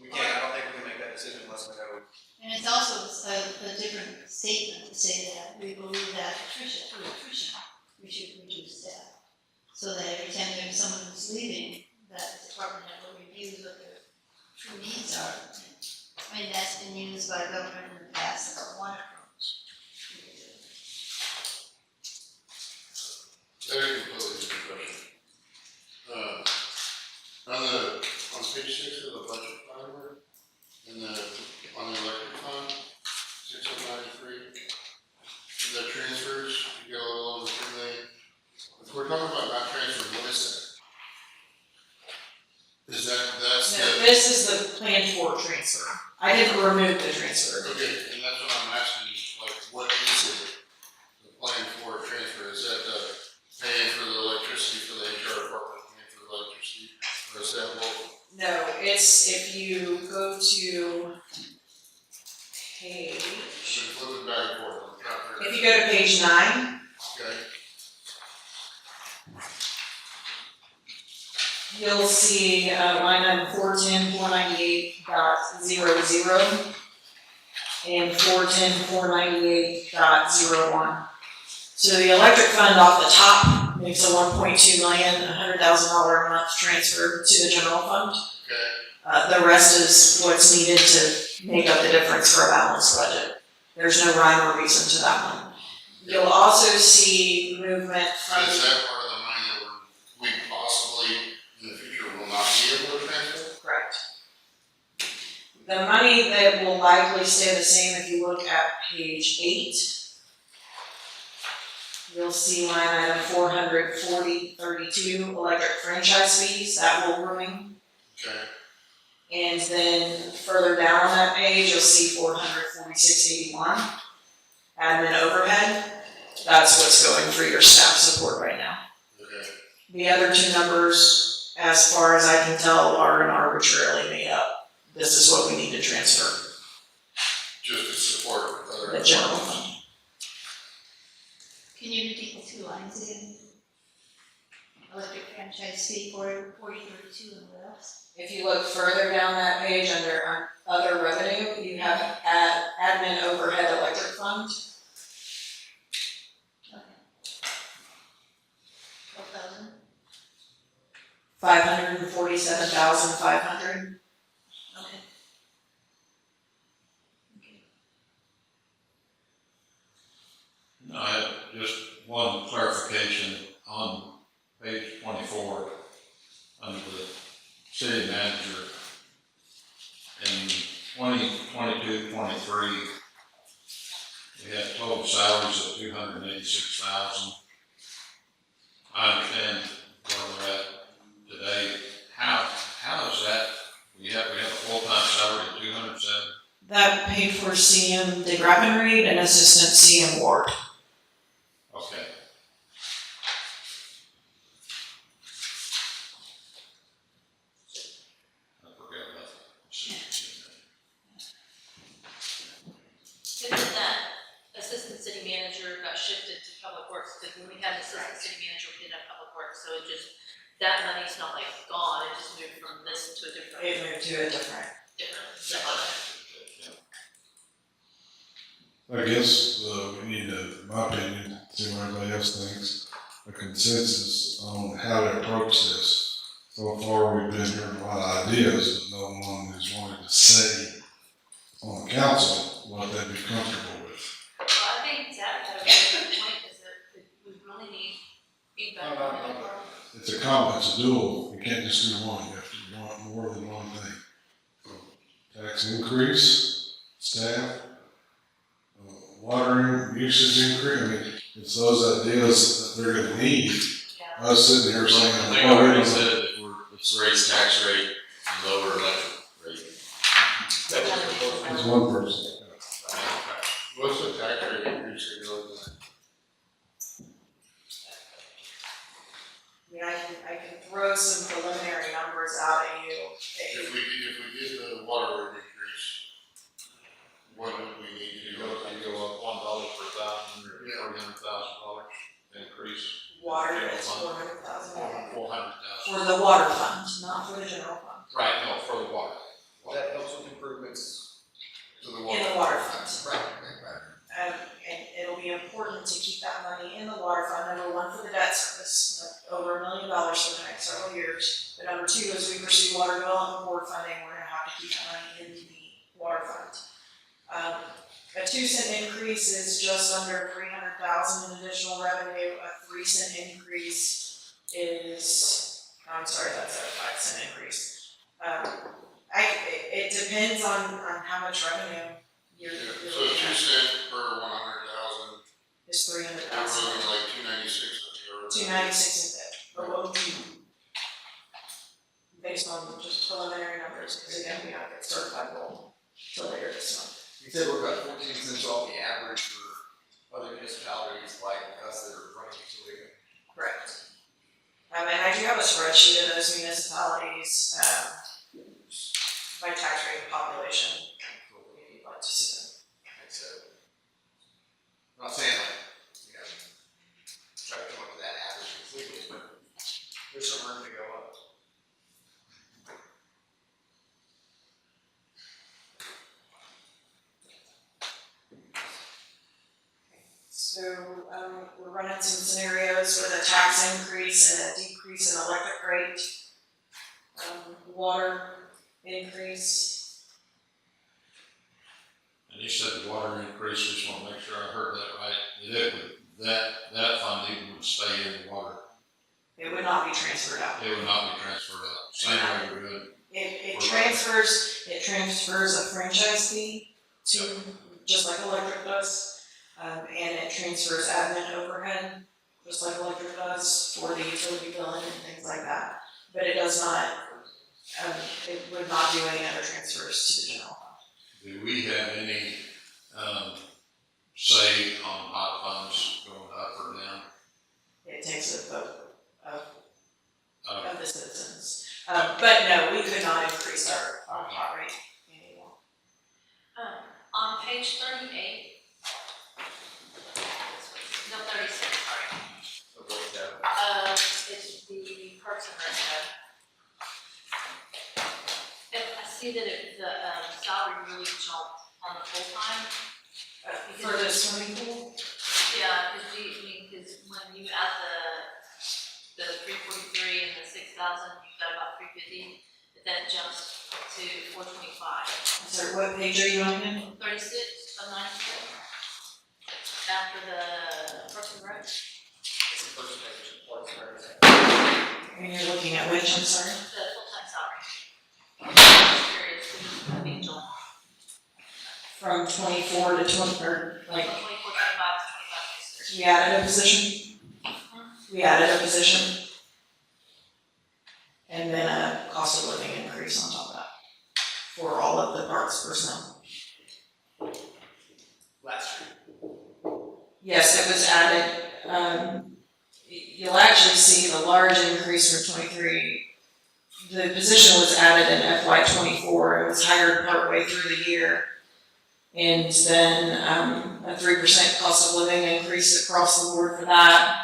we can't, I don't think we can make that decision unless we know. And it's also a different statement to say that we believe that through attrition, we should reduce staff. So that every time there's someone who's leaving, that the department head will review what their true needs are. I mean, that's been used by government in the past, that's one approach. Very completely different question. On page 6 of the budget finder, on the electric fund, 693, the transfers, you go a little over 3 million. If we're talking about not transferring, what is that? That's No, the, this is the plan for transfer. I didn't remove the transfer. okay, and that's what I'm asking, like, what is it? The plan for transfer, is that the paying for the electricity for the HR department, paying for the electricity, or is that what? No, it's if you go to page, Should flip it back and forth, I'm trying to if you go to page 9, okay, you'll see line item 410,498.00 and 410,498.01. So the electric fund off the top makes a $1.2 million, $100,000 a month transfer to the general fund. okay, The rest is what's needed to make up the difference for a balanced budget. There's no rhyme or reason to that one. You'll also see movement so from. is that part of the money that we possibly in the future will not be able to transfer? Correct. The money that will likely stay the same if you look at page 8. You'll see line item 440.32 electric franchise fees, that will remain. Okay, And then further down on that page, you'll see 446.81 admin overhead. That's what's going for your staff support right now. okay, The other two numbers as far as I can tell, are an arbitrarily made up. This is what we need to transfer, Just to support other. the general fund. Can you repeat the two lines again? Electric franchise fee for 4032 and what else? If you look further down that page under other revenue, you have admin overhead electric fund. Okay. 12,000? 547,500. Okay. I have just one clarification on page 24 under the city manager. In 2022-23, we had total salaries of 286,000. I understand where we're at today. How is that? We have a full-time salary of 207. That paid for CM DeGraven Reed and assistant CM Ward. Okay. I forgot about that. And then that assistant city manager got shifted to public works, because when we had an assistant city manager, we didn't have public works, so it just, that money's not like gone, it just moved from this to a different. It moved to a different. Different. I guess, we need to, in my opinion, see what everybody else thinks, a consensus on how to approach this. So far, we've been hearing a lot of ideas, but no one has wanted to say on the council what they'd be comfortable with. Well, I think Zach had a really good point, is that we really need feedback from everyone. It's a combo, it's a dual, you can't just do one, you have to want more than one thing. So, tax increase, staff, water usage increase, I mean, it's those ideas that they're gonna need. Yeah. Us sitting here saying, I think I oh, we already don't. said that let's raise tax rate and lower electric rate. It's one person. What's the tax rate increase that you're looking at? I can throw some preliminary numbers out at you. If we did the water rate increase, what would we need to do? You go up $1 per thousand or $300,000 increase. Water is 400,000. 400,000. For the water fund, not for the general fund. Right, no, for the water. That helps with improvements. To the In water. the water fund. Right. And it'll be important to keep that money in the water fund, number one, for the debt service, over $1 million for the next several years. But number two, as we pursue water development board funding, we're gonna have to keep that money in the water fund. A 2-cent increase is just under 300,000 in additional revenue. A 3-cent increase is, I'm sorry, that's a 5-cent increase. It depends on how much revenue you're So looking 2 at. cents per 100,000, It's we're 300,000. looking like 296 a year. 296 is it, but what would you, based on just preliminary numbers, because again, we don't get certified gold till later this month. You said we're about 14 cents off the average for other municipalities like us that are running utility. Correct. And I do have a spreadsheet of those municipalities, by tax rate and population, if you'd like to see them. And so, I'm not saying like, you know, try to come up with that average completely, but there's some room to go up. So, we're running some scenarios with a tax increase and a decrease in electric rate, water increase. And you said the water increase, just want to make sure I heard that right. That fund even would stay in the water. It would not be transferred out. It would not be transferred out. Same way we're doing. It transfers a franchise fee to, just like electric does. And it transfers admin overhead, just like electric does, for the utility billing and things like that. But it does not, it would not do any other transfers to the general fund. Do we have any, say on hot funds going up or down? It takes a vote of the citizens. But no, we could not increase our hot rate anymore. On page 38, no, 36, sorry. So what's that? It's the Parks and Rec tab. And I see that the salary really jumped on the full-time. For the swimming pool? Yeah, because when you add the 343 and the 6,000, you've got about 350, but then it jumps to 425. So what page are you on again? 36 of 96. After the Parks and Rec. It's the first page, Parks and Rec. And you're looking at which, I'm sorry? The full-time salary. I'm just curious, because it's a big jump. From 24 to 20, or From like, 24, 25 to 25, 26. we added a position? We added a position? And then a cost of living increase on top of that for all of the parks personnel. Last year. Yes, it was added, you'll actually see the large increase for 23. The position was added in FY 24, it was hired partway through the year. And then, a 3% cost of living increase across the board for that.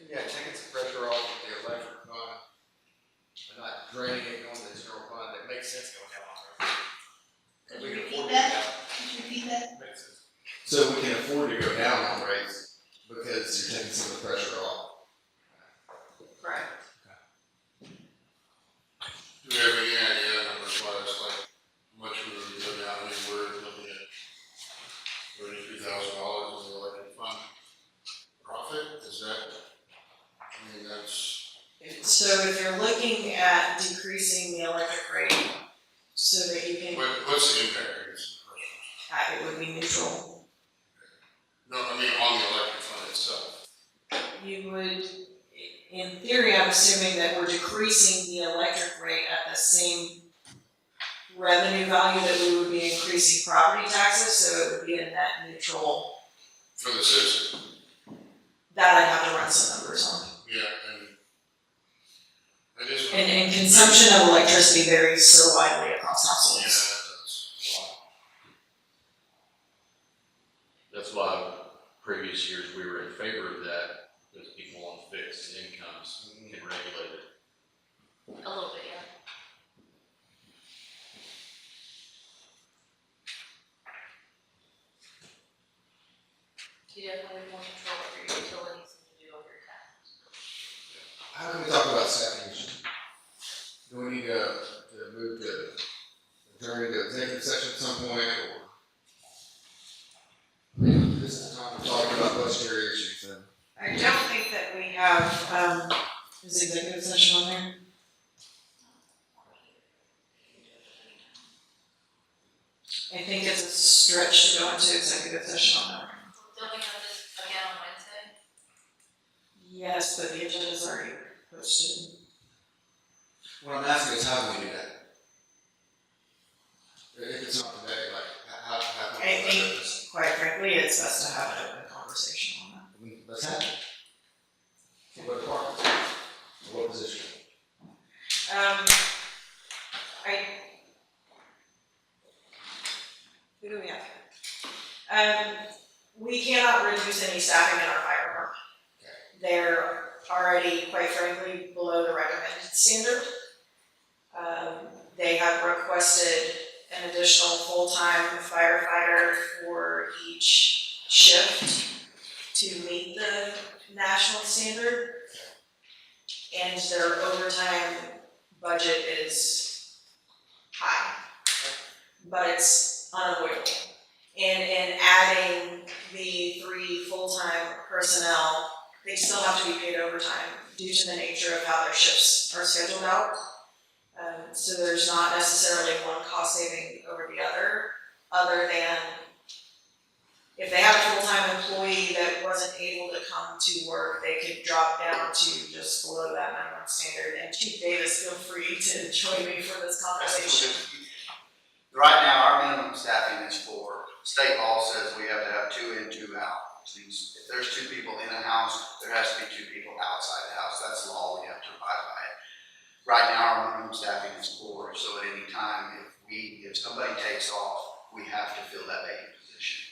Yeah, taking some pressure off of the electric fund and not draining it going to the general fund, it makes sense going down on it. Could We you can repeat afford to that? go down. Could you repeat that? Makes sense. So we can afford to go down on rates because you're taking some of the pressure off. Correct. Do we have any idea numbers wise, like, how much we would go down, I mean, we're looking at $33,000 in the electric fund profit, is that, I mean, that's, So if you're looking at decreasing the electric rate so that you can, what's the impact, I guess, is the question? it would be neutral. No, I mean, on the electric fund itself. You would, in theory, I'm assuming that we're decreasing the electric rate at the same revenue value that we would be increasing property taxes, so it would be a net neutral. For the citizen, That I'd have to run some numbers on. yeah, and it is. And consumption of electricity varies so widely across Yeah, households. that's a lot. That's why previous years we were in favor of that, because people on fixed incomes can regulate it. A little bit, yeah. You definitely have more control over your utilities than you do over your taxes. How can we talk about staffing issues? Do we need to move to adjourn to executive session at some point, or? This is the time to talk about budgetary issues then. I don't think that we have, is executive session on there? I think it's a stretch to go into executive session on that. Don't we have this again on Wednesday? Yes, but the agenda's already posted. What I'm asking is how do we do that? If it's not today, like, how can we? I think, quite frankly, it's best to have an open conversation on that. Let's have it. What department? What position? Who do we have here? We cannot reduce any staffing in our fire department. They're already, quite frankly, below the recommended standard. They have requested an additional full-time firefighter for each shift to meet the national standard. And their overtime budget is high, but it's unavoidable. And in adding the 3 full-time personnel, they still have to be paid overtime due to the nature of how their shifts are scheduled out. So there's not necessarily one cost saving over the other than if they had a full-time employee that wasn't able to come to work, they could drop down to just below that minimum standard. And Chief Davis, feel free to join me for this conversation. Right now, our minimum staffing is 4. State law says we have to have 2 in, 2 out. Which means if there's 2 people in a house, there has to be 2 people outside the house. That's the law, we have to abide by it. Right now, our minimum staffing is 4, so at any time, if somebody takes off, we have to fill that vacant position.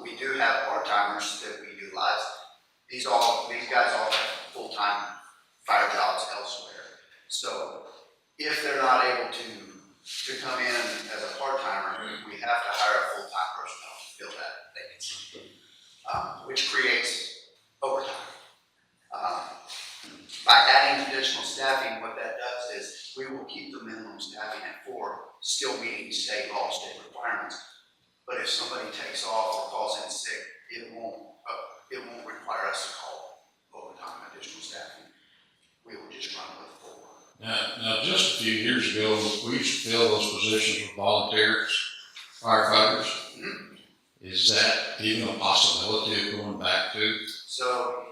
We do have part-timers that we utilize. These guys all have full-time fire jobs elsewhere. So if they're not able to come in as a part-timer, we have to hire a full-time personnel to fill that vacancy, which creates overtime. By adding additional staffing, what that does is we will keep the minimum staffing at 4, still meeting state law, state requirements. But if somebody takes off or calls in sick, it won't require us to call overtime additional staffing. We will just run with 4. Now, just a few years ago, we used to fill those positions with volunteers, firefighters. Mm-hmm. Is that even a possibility of going back to? So,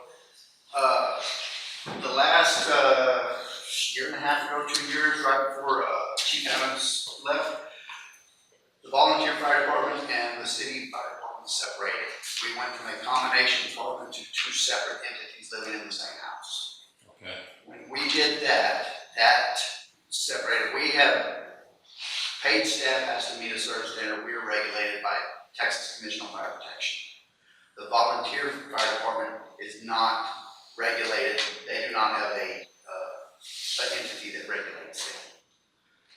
the last year and a half ago, 2 years, right before Chief Evans left, the volunteer fire department and the city fire department separated. We went from a combination department to 2 separate entities living in the same house. Okay. When we did that separated. We have paid staff has to meet a certain standard. We are regulated by Texas Commission on Fire Protection. The volunteer fire department is not regulated. They do not have an entity that regulates it.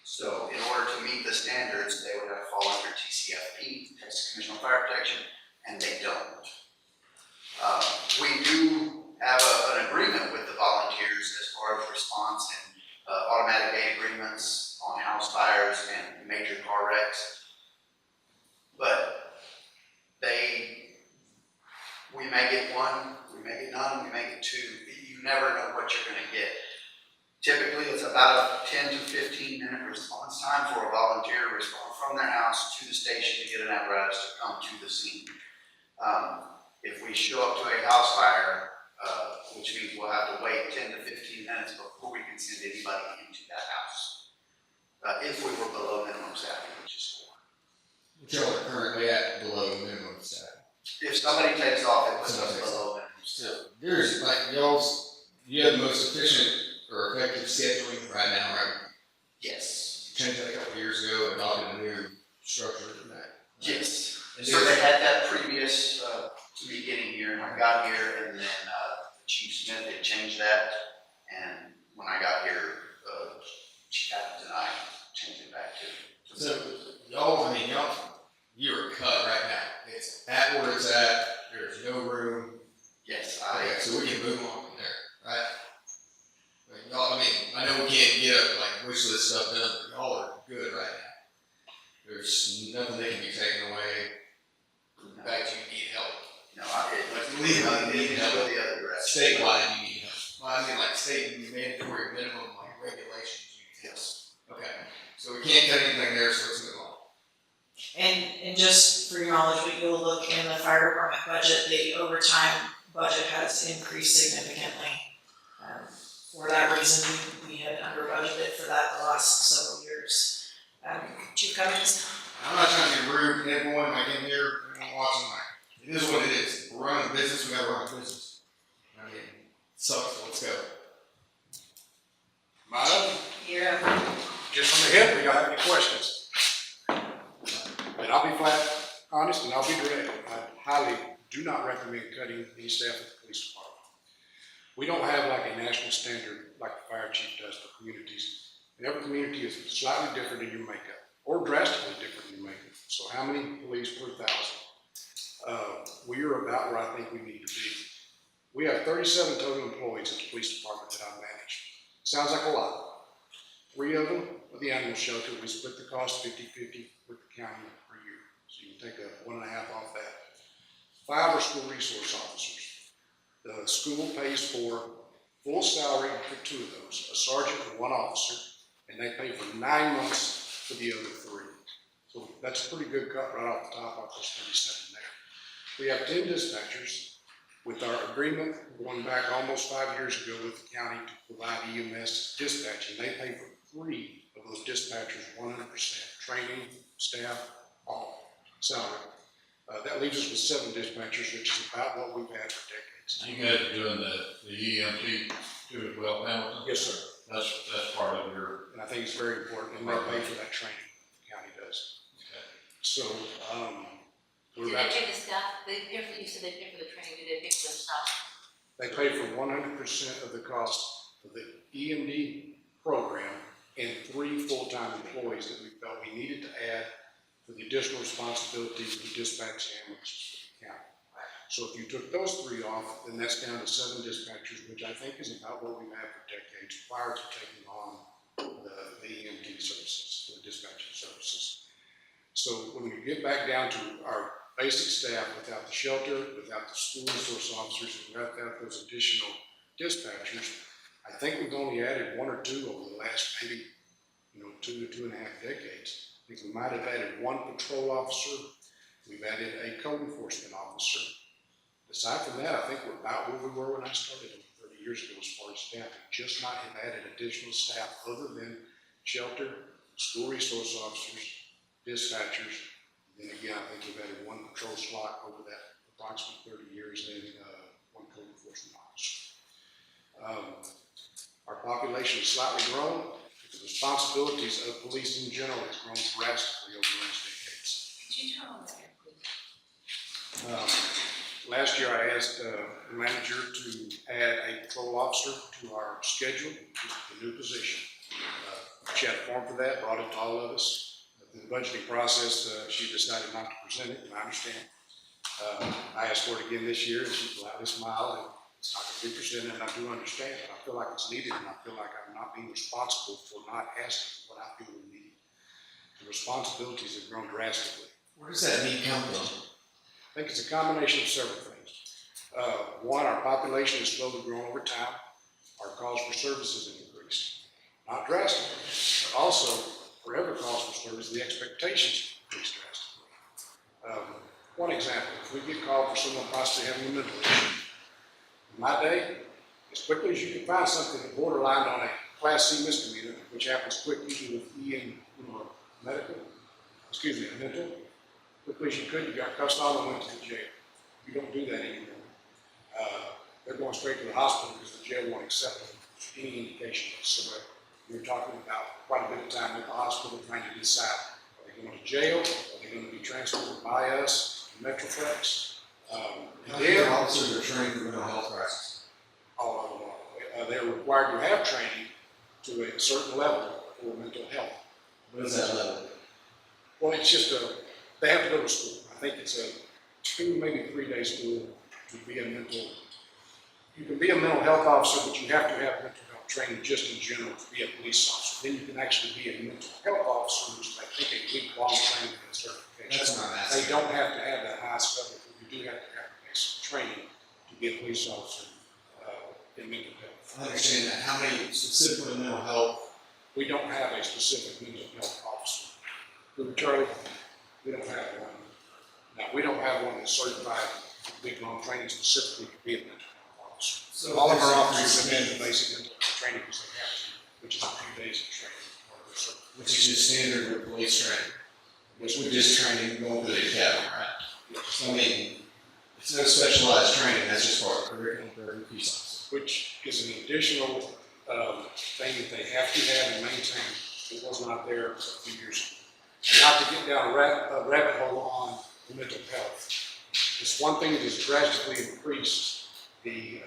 So in order to meet the standards, they would have to fall under TCFP, Texas Commission on Fire Protection, and they don't. We do have an agreement with the volunteers as far as response and automatic aid agreements on house fires and major car wrecks. But we may get 1, we may get none, we may get 2. You never know what you're gonna get. Typically, it's about a 10 to 15 minute response time for a volunteer to respond from their house to the station to get an apparatus to come to the scene. If we show up to a house fire, which means we'll have to wait 10 to 15 minutes before we can send anybody into that house. If we were below minimum staffing, which is 4. Which y'all are currently at below minimum staffing. If somebody takes off, it puts us below minimum So staffing. there's like you have the most efficient or effective scheduling right now, right? Yes. Changed that a couple of years ago, adopted a new structure and that. Yes. And So they had that previous to me getting here, and I got here, and then Chief Smith had changed that, and when I got here, Chief Evans and I changed it back to. So you're cut right now. It's at where it's at. There's no room. Yes, Okay, so we can move on from there, right? I know we can't get up like wish list stuff done, but y'all are good right now. There's nothing that can be taken away. In fact, you need help. No, I Legally, need to go the other direction. Statewide, you need help. Well, I mean, like state mandatory minimum like regulations. You need help. Yes. Okay, so we can't cut anything there, so let's move on. And just for your knowledge, when you'll look in the fire department budget, the overtime budget has increased significantly. For that reason, we had under budgeted for that the last several years. Chief Cummings? I'm not trying to be rude to everyone like in here, everyone watching, like, it is what it is. We're running a business, we gotta run a business. I mean, it sucks, let's go. You're up. Just from the hip, do y'all have any questions? And I'll be flat honest and I'll be direct. I highly do not recommend cutting any staff at the police department. We don't have like a national standard like the fire chief does for communities. And every community is slightly different in your makeup or drastically different in your makeup. So how many police per 1,000? We are about where I think we need to be. We have 37 total employees at the police department that I manage. Sounds like a lot. 3 of them are the animal shelter. We split the cost 50-50 with the county per year. So you can take a 1.5 off that. 5 are school resource officers. The school pays for full salary for 2 of those, a sergeant and 1 officer, and they pay for 9 months for the other 3. So that's a pretty good cut right off the top off those 37 there. We have 10 dispatchers with our agreement going back almost 5 years ago with the county to provide EMS dispatching. They pay for 3 of those dispatchers 100%, training, staff, all salary. That leaves us with 7 dispatchers, which is about what we've had for decades. You guys are doing the EMT too as well, Hamilton? Yes, sir. That's part of your. And I think it's very important, and they pay for that training, the county does. Okay. So, Do we're they about, pay the staff, they pay for, you said they pay for the training, do they pay for the staff? they pay for 100% of the cost of the EMD program and 3 full-time employees that we felt we needed to add for the additional responsibilities to dispatch ambulances for the county. So if you took those 3 off, then that's down to 7 dispatchers, which I think is about what we've had for decades prior to taking on the EMT services, the dispatching services. So when we get back down to our basic staff, without the shelter, without the school resource officers, and without those additional dispatchers, I think we've only added 1 or 2 over the last maybe, 2 to 2.5 decades. I think we might have added 1 patrol officer. We've added a code enforcement officer. Aside from that, I think we're about where we were when I started 30 years ago as far as staffing, just not have added additional staff other than shelter, school resource officers, dispatchers. And then again, I think we've added 1 patrol slot over that approximately 30 years and 1 code enforcement officer. Our population has slightly grown, but the responsibilities of police in general has grown drastically over the last decades. Could you turn on that, please? Last year, I asked the manager to add a patrol officer to our schedule, which is the new position. She had a form for that, brought it to all of us. In the budgeting process, she decided not to present it, and I understand. I asked for it again this year, and she politely smiled, and it's not going to be presented, and I do understand, but I feel like it's needed, and I feel like I'm not being responsible for not asking what I feel we need. The responsibilities have grown drastically. Where does that need come from? I think it's a combination of several things. One, our population has slowly grown over time. Our calls for services have increased. Not drastically, but also for every calls for service, the expectations increased drastically. One example, if we get called for someone possibly having a mental issue, in my day, as quickly as you can find something that borderline on a Class C misdemeanor, which happens quick usually with mental, quickly as you could, you got cussed on and went to the jail. You don't do that anymore. They're going straight to the hospital because the jail won't accept any indication of surrender. You're talking about quite a bit of time at the hospital trying to decide, are they going to jail? Are they going to be transported by us, Metroplex? How many officers are trained for mental health crisis? All of them are. They're required to have training to a certain level for mental health. What is that level? Well, it's just they have to go to school. I think it's a 2, maybe 3-day school to be a you can be a mental health officer, but you have to have mental health training just in general to be a police officer. Then you can actually be a mental health officer, which is, I think, a week-long training for certification. That's what I'm asking. They don't have to have that highest level, but you do have to have basic training to be a police officer in mental health. I understand that. How many specifically mental health? We don't have a specific mental health officer. Charlie, we don't have one. Now, we don't have one that's certified week-long training specifically to be a mental health officer. So all of our officers have had the basic mental health training because they have to, which is a few days of training. Which is just standard with police training. Which we're just training going through the academy, right? So, I mean, it's no specialized training, that's just part of the curriculum for every police officer. Which is an additional thing that they have to have and maintain. It was not there a few years ago. And not to get down a rabbit hole on the mental health. It's one thing that has drastically increased the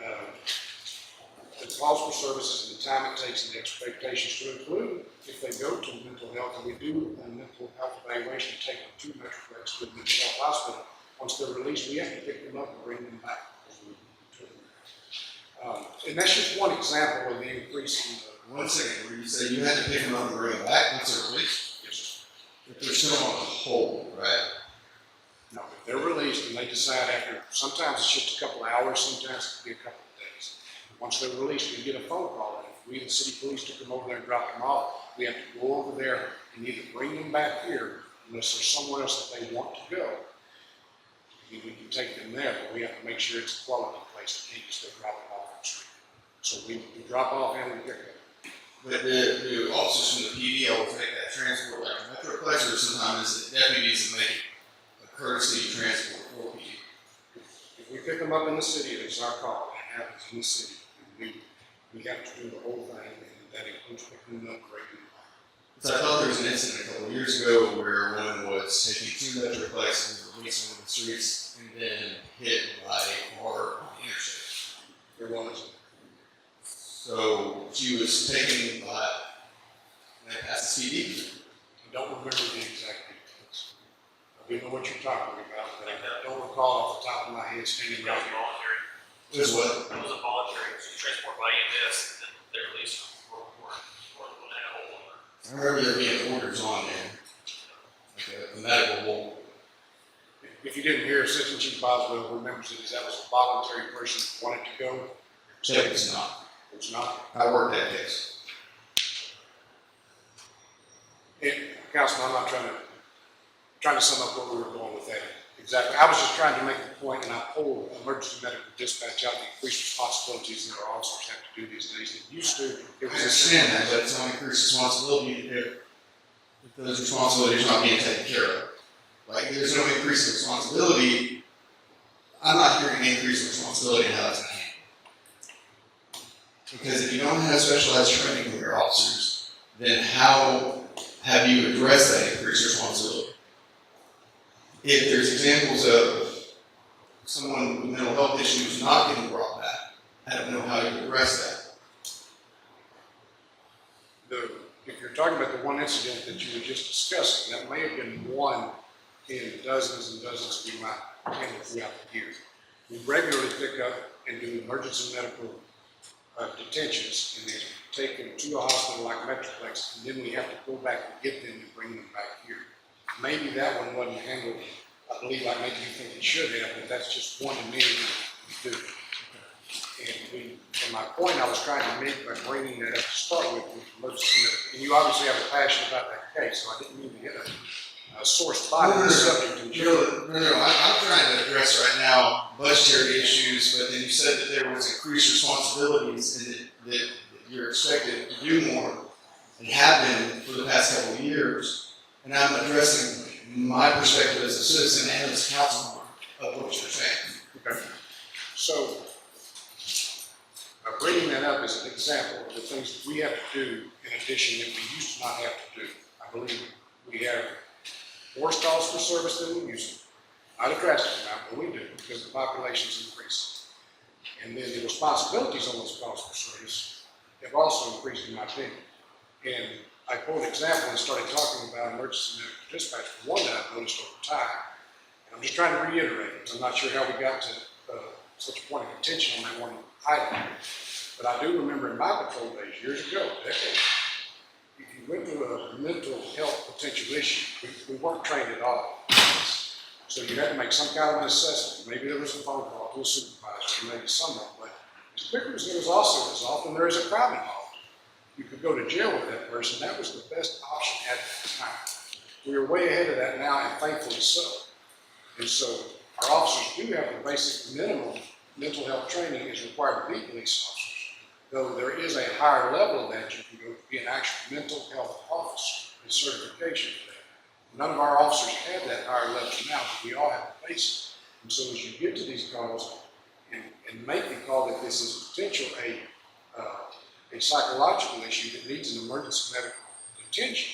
calls for services and the time it takes and the expectations to include if they go to mental health, and we do a mental health evaluation, take them to Metroplex to a mental health hospital. Once they're released, we have to pick them up and bring them back. And that's just one example of the increase in 1 second, where you say you had to pick them up and bring them back once they're released? Yes, If they're still on the hold, right? no, if they're released and they decide after, sometimes it's just a couple of hours, sometimes it could be a couple of days. Once they're released, we get a phone call, and if we, the city police, took them over there and dropped them off, we have to go over there and either bring them back here, unless there's somewhere else that they want to go. we can take them there, but we have to make sure it's a quality place, we can't just go drop it off on the street. So we drop off and we pick up. But the officers from the PD always make that transport like a Metroplex, or sometimes the deputies that make it a courtesy transport for PD. If we pick them up in the city, it's our call, it happens in the city. We have to do the whole thing, and that includes picking them up, grading them. So I thought there was an incident a couple of years ago where a woman was taking 2 Metroplexes and releasing them in the streets and then hit by a car on the interstate. There was. So she was taken by, and they passed the CD. I don't remember the exact details. I do know what you're talking about, but I don't recall off the top of my head standing right here. voluntary. It was what? It was a voluntary transport by EMS, and they released for that whole. I remember there being orders on there, like a medical hold. If you didn't hear, Assistant Chief Boswell remembers it as that was a voluntary person who wanted to go. It was not. It's not. I worked that case. And Councilman, I'm not trying to sum up where we were going with that. Exactly. I was just trying to make the point, and I pulled emergency medical dispatch out, the increased responsibilities that our officers have to do these days. It used to, it I was understand that, but it's an increased responsibility if those responsibilities are not being taken care of. Like, there's no increase in responsibility. I'm not hearing an increase in responsibility in how it's handled. Because if you don't have specialized training for your officers, then how have you addressed that increased responsibility? If there's examples of someone with mental health issues not getting brought back, I don't know how you address that. if you're talking about the one incident that you were just discussing, that may have been one in dozens and dozens we might handle throughout the year. We regularly pick up and do emergency medical detentions, and then take them to a hospital like Metroplex, and then we have to go back and get them and bring them back here. Maybe that one wasn't handled, I believe, like maybe you think it should have, but that's just one in many we do. And my point I was trying to make by bringing that up to start with emergency medical, and you obviously have a passion about that case, so I didn't mean to hit a sore spot on the subject in general. No, I'm trying to address right now budgetary issues, but then you said that there was increased responsibilities and that you're expected to do more and have been for the past couple of years. And I'm addressing my perspective as a citizen and as a councilman of what you're saying. Okay. So, bringing that up as an example of the things that we have to do in addition that we used to not have to do. I believe we have more calls for service than we used to. Not a drastic amount, but we do, because the population's increasing. And then the responsibilities on those calls for service have also increased, in my opinion. And I pulled an example and started talking about emergency medical dispatch, for one that I've noticed over time. And I'm just trying to reiterate it. I'm not sure how we got to such a point of contention on that one item. But I do remember in my patrol days, years ago, decades, if you went to a mental health potential issue, we weren't trained at all. So you had to make some kind of an assessment. Maybe there was a phone call to a supervisor, or maybe someone, but as quick as there was also, as often there is a crime involved, you could go to jail with that person. That was the best option at that time. We are way ahead of that now, and thankfully so. And so our officers do have the basic minimum mental health training is required to be police officers. Though there is a higher level of that, you can go to be an actual mental health officer and certification for that. None of our officers have that higher level now, but we all have the basic. And so as you get to these calls and make the call that this is potential a psychological issue that needs an emergency medical attention,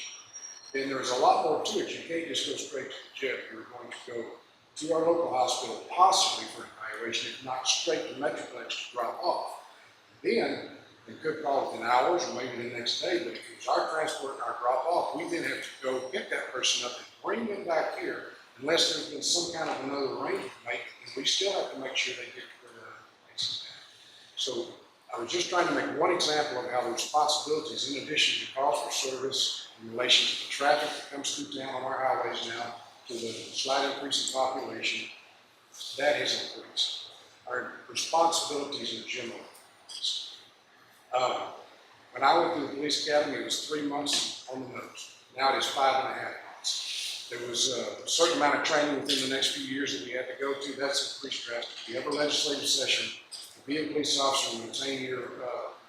then there's a lot more to it. You can't just go straight to the jail. You're going to go to our local hospital, possibly for an evaluation, if not straight to Metroplex to drop off. Then they could call within hours or maybe the next day, but if it was our transport and our drop off, we then have to go pick that person up and bring them back here, unless there's been some kind of another arrangement made, and we still have to make sure they get to where the places at. So I was just trying to make one example of how the responsibilities, in addition to calls for service, in relation to the traffic that comes through town on our highways now, to the slight increase in population, that has increased. Our responsibilities in general. When I went through the police academy, it was 3 months on the nose. Now it is 5.5 months. There was a certain amount of training within the next few years that we had to go to. That's increased drastically. Every legislative session, to be a police officer and maintain your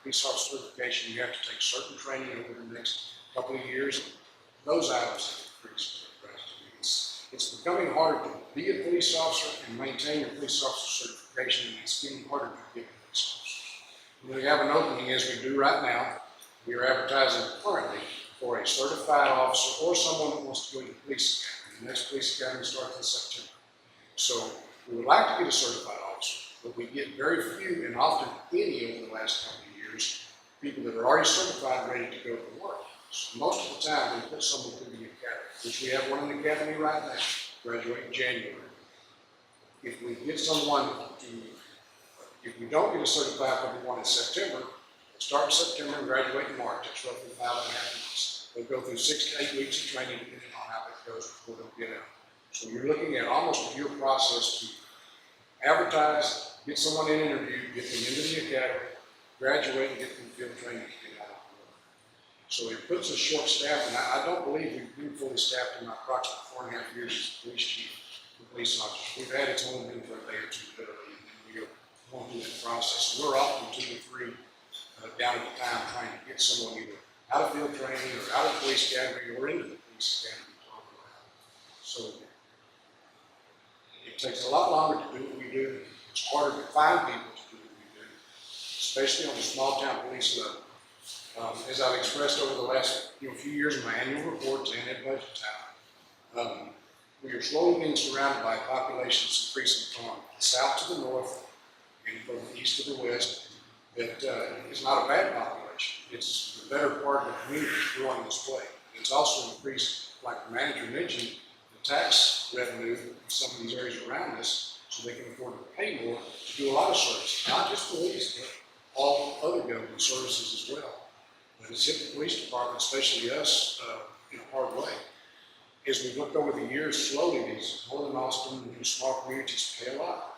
police officer certification, you have to take certain training over the next couple of years. Those items have increased drastically. It's becoming harder to be a police officer and maintain your police officer certification, and it's getting harder to be a police officer. When we have an opening, as we do right now, we are advertising currently for a certified officer or someone that wants to go to the police academy. The next police academy starts in September. So we would like to get a certified officer, but we get very few and often any over the last couple of years, people that are already certified and ready to go to work. So most of the time, we put someone through the academy, which we have one in the academy right now, graduate in January. If we get someone to, if we don't get a certified one in September, start in September and graduate in March. That's roughly 5.5 months. They'll go through 6 to 8 weeks of training depending on how that goes before they'll get out. So you're looking at almost a year process to advertise, get someone in interview, get them into the academy, graduate, and get them field training to get out. So it puts us short staffed, and I don't believe we've been fully staffed in my approximately 4.5 years as police chief and police officer. We've had it's only been for a day or two literally, and then we go going through that process. So we're often 2 to 3 down at the time trying to get someone either out of field training or out of police academy or into the police academy. So it takes a lot longer to do what we do. It's harder to find people to do what we do, especially on the small town police level. As I've expressed over the last few years in my annual reports and at budget time, we are slowly being surrounded by a population that's increasing from the south to the north and from the east to the west. That is not a bad population. It's the better part of the community growing this way. It's also increased, like the manager mentioned, the tax revenue of some of these areas around us, so they can afford to pay more to do a lot of services, not just police, but all other government services as well. But it's hit the police department, especially us, in a hard way. As we've looked over the years, slowly these northern Austin, these small communities pay a lot.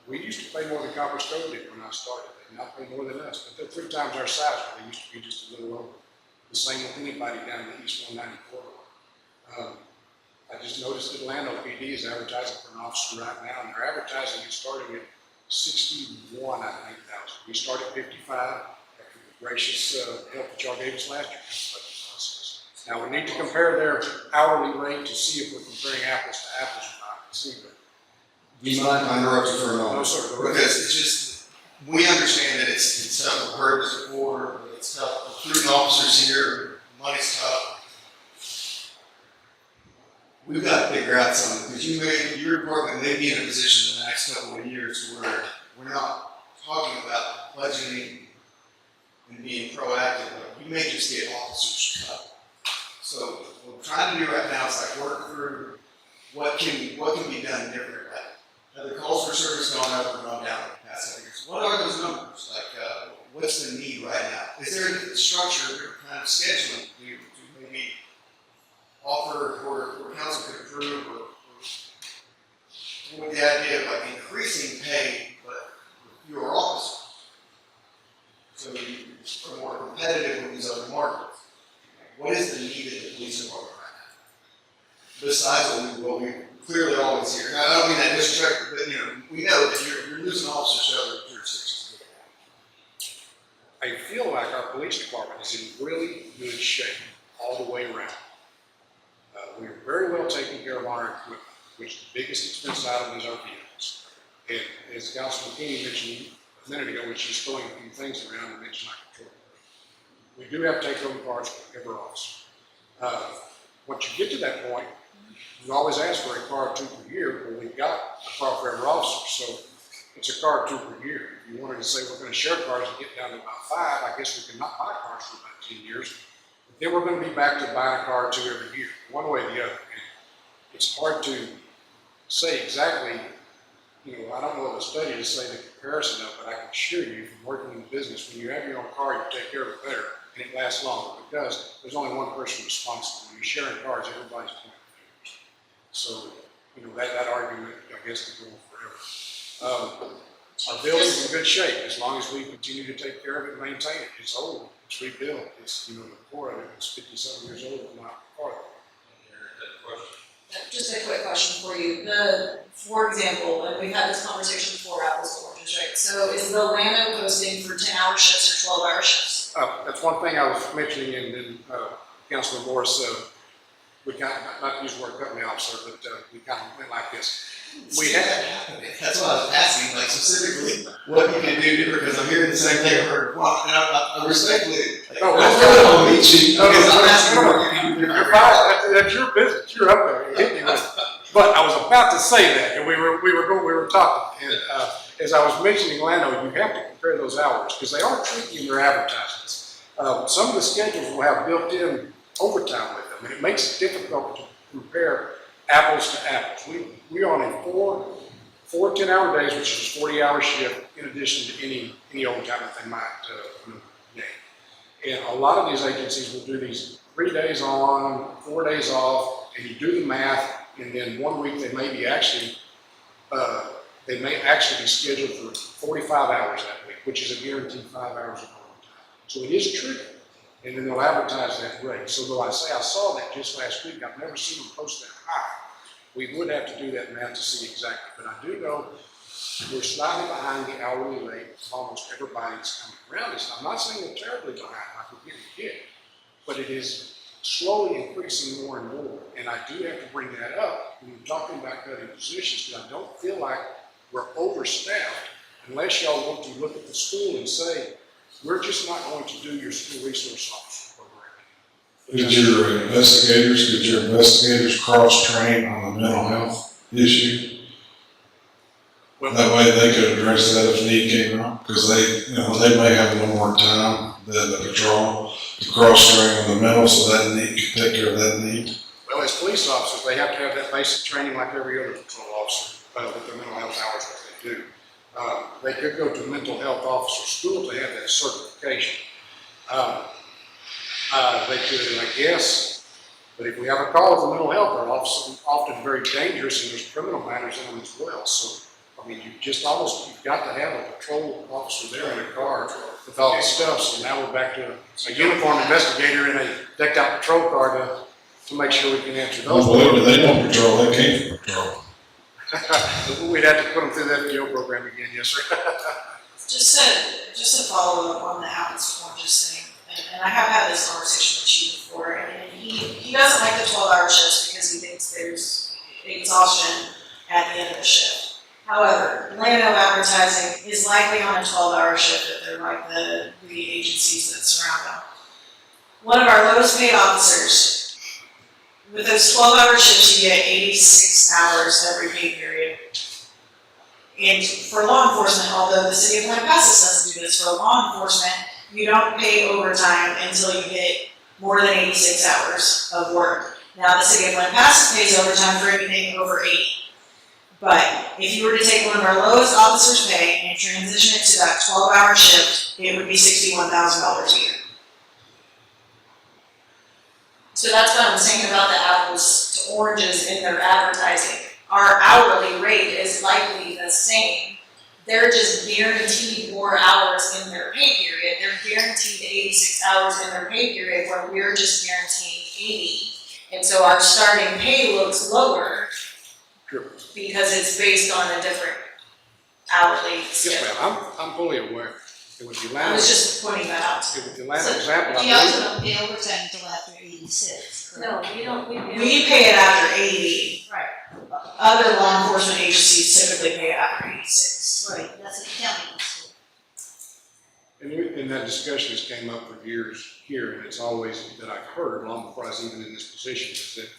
We used to pay more than Copper Stove did when I started. They now pay more than us, but they're 3 times our size. They used to be just a little over. The same with anybody down in the East 190 corridor. I just noticed that Orlando PD is advertising for an officer right now, and they're advertising it starting at 61, I think, thousand. We started at 55 after the gracious help that y'all gave us last year. Now we need to compare their hourly rate to see if we're comparing apples to apples or not. See, but Do you mind if I interrupt you for a moment? no, sir. Go ahead. Because it's just, we understand that it's tough, we've heard this before, it's tough recruiting officers here, money's tough. We've got to figure out something, because your department may be in a position in the next couple of years where we're not talking about budgeting and being proactive, but you may just get officers cut. So what we're trying to do right now is like work through what can be done different. Have the calls for service gone up or gone down in the past couple years? What are those numbers? Like, what's the need right now? Is there a structure or kind of scheduling to maybe offer or council could approve or with the idea of like increasing pay but with fewer officers? So you are more competitive with these other markets. What is the need of the police department right now? Besides what we clearly always hear. Now, I don't mean that disrespect, but we know that you're losing officers to other jurisdictions. I feel like our police department is in really good shape all the way around. We are very well taking care of our equipment, which the biggest expense item is our vehicles. And as Councilman Keeney mentioned a minute ago, when she was throwing a few things around and mentioned my control. We do have take-home cars for every officer. Once you get to that point, you always ask for a car or 2 per year, but we've got a car for every officer, so it's a car or 2 per year. If you wanted to say we're going to share cars and get down to about 5, I guess we could not buy cars for about 10 years. But then we're going to be back to buying a car or 2 every year, one way or the other. And it's hard to say exactly, I don't know of a study to say the comparison of, but I can assure you from working in the business, when you have your own car, you take care of it better and it lasts longer because there's only one person responsible. When you're sharing cars, everybody's pointing fingers. So, that argument, I guess, could go on forever. Our building's in good shape as long as we continue to take care of it and maintain it. It's old, it's rebuilt, it's, the core of it is 57 years old, not part of it. Just a quick question for you. For example, and we've had this conversation before, apples to oranges, right? So is the Lano posting for 10-hour shifts or 12-hour shifts? That's one thing I was mentioning, and then, Councilman Morris, we kind of, not to use the word cut me off, sir, but, we kind of went like this. We had, That's why I was asking, like specifically, what you can do different, because I'm hearing the same thing I've heard. Well, and I respectfully, like, No, I'm really gonna meet you, because I'm asking no, what you can do you're different. fine, that's your business, you're up there, you hit me with it. But I was about to say that, and we were talking, and, as I was mentioning Lano, you have to compare those hours, because they are tricky in their advertisements. Some of the schedules will have built-in overtime with them, and it makes it difficult to compare apples to apples. We are on a four 10-hour days, which is a 40-hour shift, in addition to any overtime that they might gain. And a lot of these agencies will do these 3 days on, 4 days off, and you do the math, and then 1 week they may actually be scheduled for 45 hours that week, which is a guaranteed 5 hours of overtime. So it is tricky, and then they'll advertise that rate. So though I say I saw that just last week, I've never seen them post that high. We would have to do that math to see exactly, but I do know we're slightly behind the hourly rate of almost everybody that's coming around this. I'm not saying we're terribly behind, like we're getting hit, but it is slowly increasing more and more. And I do have to bring that up when you're talking about cutting positions, because I don't feel like we're overstaffed unless y'all want to look at the school and say, we're just not going to do your school resource officer program. Could your investigators cross-train on the mental health issue? Well, That way they could address that if need came up, because they may have a little more time than the patrol to cross-train on the mental, so that need can take care of that need. Well, as police officers, they have to have that basic training like every other patrol officer with their mental health hours that they do. They could go to mental health officer school to have that certification. They could, I guess, but if we have a call with a mental health, they're often very dangerous, and there's criminal matters in them as well. So, I mean, you've got to have a patrol officer there in a car with all the stuff. So now we're back to a uniformed investigator in a decked out patrol car to make sure we can answer those. Well, believe me, they don't patrol, they came from patrol. We'd have to put them through that FGO program again, yes, sir. Just to follow up on the apples to oranges thing, and I have had this conversation with you before, and he doesn't like the 12-hour shifts because he thinks there's exhaustion at the end of the shift. However, Lano advertising is likely on a 12-hour shift if they're like the agencies that surround them. One of our lowest paid officers, with those 12-hour shifts, you get 86 hours every pay period. And for law enforcement, although the city of Lampasas doesn't do this, for law enforcement, you don't pay overtime until you hit more than 86 hours of work. Now, the city of Lampasas pays overtime for anything over 80. But if you were to take one of our lowest officers' pay and transition it to that 12-hour shift, it would be $61,000 a year. So that's what I'm saying about the apples to oranges in their advertising. Our hourly rate is likely the same. They're just guaranteed more hours in their pay period. They're guaranteed 86 hours in their pay period, where we're just guaranteeing 80. And so our starting pay looks lower because it's based on a different hourly schedule. Yes, ma'am, I'm fully aware. It was the I was just pointing that out. With the Atlanta example, I You also believe. don't pay overtime until after 86, correct? No, we don't, We pay it after 80. Right. Other law enforcement agencies typically pay it after 86. Right, that's what the county wants to do. And that discussion has came up for years here, and it's always that I've heard, long before I was even in this position, is that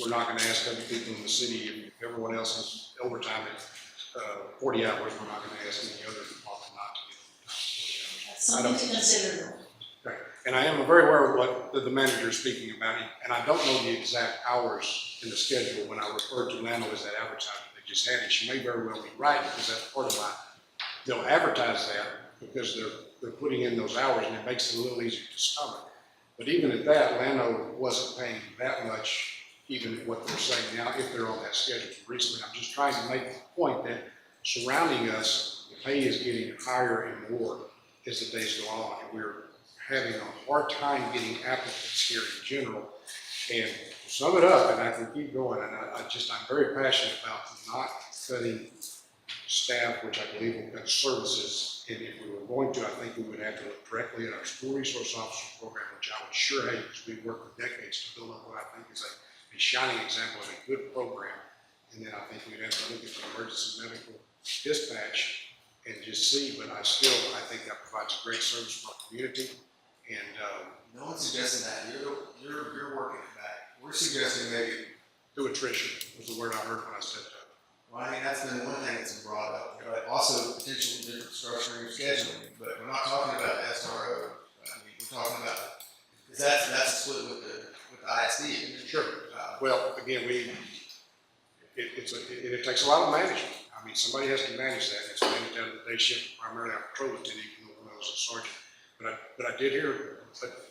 we're not gonna ask other people in the city, if everyone else has overtime at 40 hours, we're not gonna ask any other department not to get overtime. That's something to consider. Right. And I am very aware of what the manager is speaking about, and I don't know the exact hours in the schedule. When I referred to Lano as that advertisement they just had, and she may very well be right, because that's part of they'll advertise that because they're putting in those hours, and it makes it a little easier to stomach. But even at that, Lano wasn't paying that much, even at what they're saying now, if they're on that schedule recently. I'm just trying to make the point that surrounding us, the pay is getting higher and more as the days go on, and we're having a hard time getting applicants here in general. And sum it up, and I can keep going, and I'm very passionate about not cutting staff, which I believe will cut services. And if we were going to, I think we would have to look directly at our school resource officer program, which I would sure hate, because we've worked for decades to build up what I think is a shining example of a good program. And then I think we'd have to look at the emergency medical dispatch and just see, but I think that provides a great service for our community. And, No one's suggesting that, you're working it back. We're suggesting maybe, through attrition was the word I heard when I said that. well, I mean, that's been one thing that's been brought up, but also potentially different structuring of scheduling, but we're not talking about the SRO. I mean, we're talking about, because that's a split with the ISD. Isn't it? Sure. Well, again, it takes a lot of management. I mean, somebody has to manage that. It's managed out of the day shift, primarily our patrol lieutenant, even though I was a sergeant. But I did hear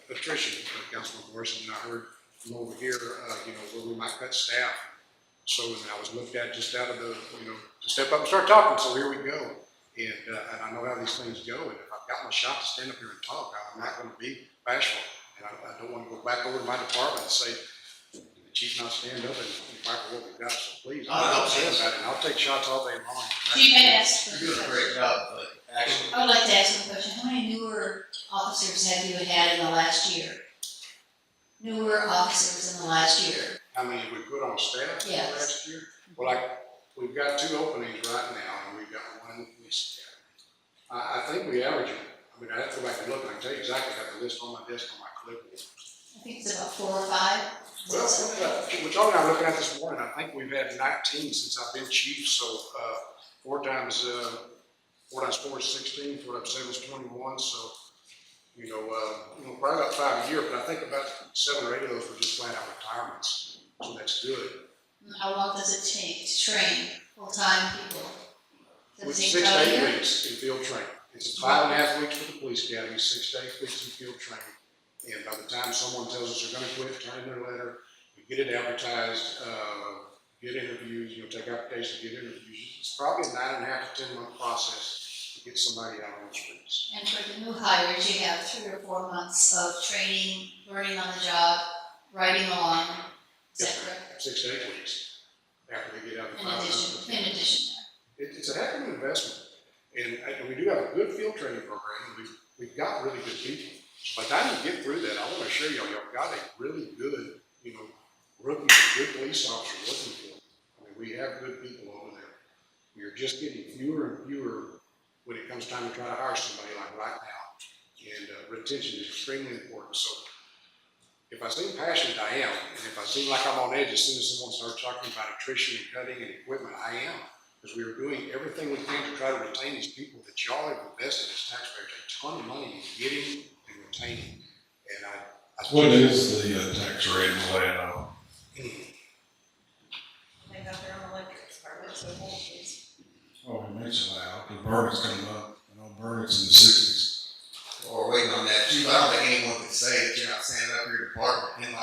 attrition, Councilman Morrison, and I heard from over here, where we might cut staff. So, and I was looked at just out of the, to step up and start talking, so here we go. And I know how these things go, and if I've got my shot to stand up here and talk, I'm not gonna be bashful. And I don't wanna go back over to my department and say, the chief not stand up and fight for what we've got, so please, I'm upset about it, and I'll take shots all day long. Chief, I asked. You're doing a great job, but actually. I would like to ask you a question. How many newer officers have you had in the last year? Newer officers in the last year? How many we put on staff Yes. last year? Well, we've got 2 openings right now, and we've got 1 police academy. I think we average it. I mean, I have to go back and look, and I can tell you exactly, I have the list on my desk on my clipboard. I think it's about 4 or 5. Well, which Charlie and I were looking at this morning, I think we've had 19 since I've been chief, so 4 times 4 is 16, 4 times 7 is 21, so, probably about 5 a year, but I think about 7 or 8 of those were just flat out retirements, so that's good. How long does it take to train full-time people? Does With it take 6 about a to 8 year? weeks in field training. It's 5.5 weeks for the police academy, 6 to 8 weeks in field training. And by the time someone tells us they're gonna quit, turn in their letter, we get it advertised, get interviews, take applications, get interviews. It's probably a 9.5 to 10 month process to get somebody out on the streets. And for the new hires, you have 3 or 4 months of training, learning on the job, riding along. Is that correct? 6 to 8 weeks after they get out of the In fire. addition. It's a heck of an investment. And we do have a good field training program. We've got really good people. By the time you get through that, I want to assure y'all got a really good, rookie, good police officer working for them. I mean, we have good people over there. We are just getting fewer and fewer when it comes time to try to hire somebody like right now. And retention is extremely important. So if I seem passionate, I am. And if I seem like I'm on edge as soon as someone starts talking about attrition and cutting and equipment, I am. Because we are doing everything we can to try to retain these people that y'all have invested as taxpayers a ton of money in getting and retaining. And What is the tax rate in Orlando? They got their own electric department, so hold please. Oh, we mentioned that, because Burnett's coming up, Burnett's in the 60s. Or waiting on that too. I don't think anyone can say that you're not standing up for your department.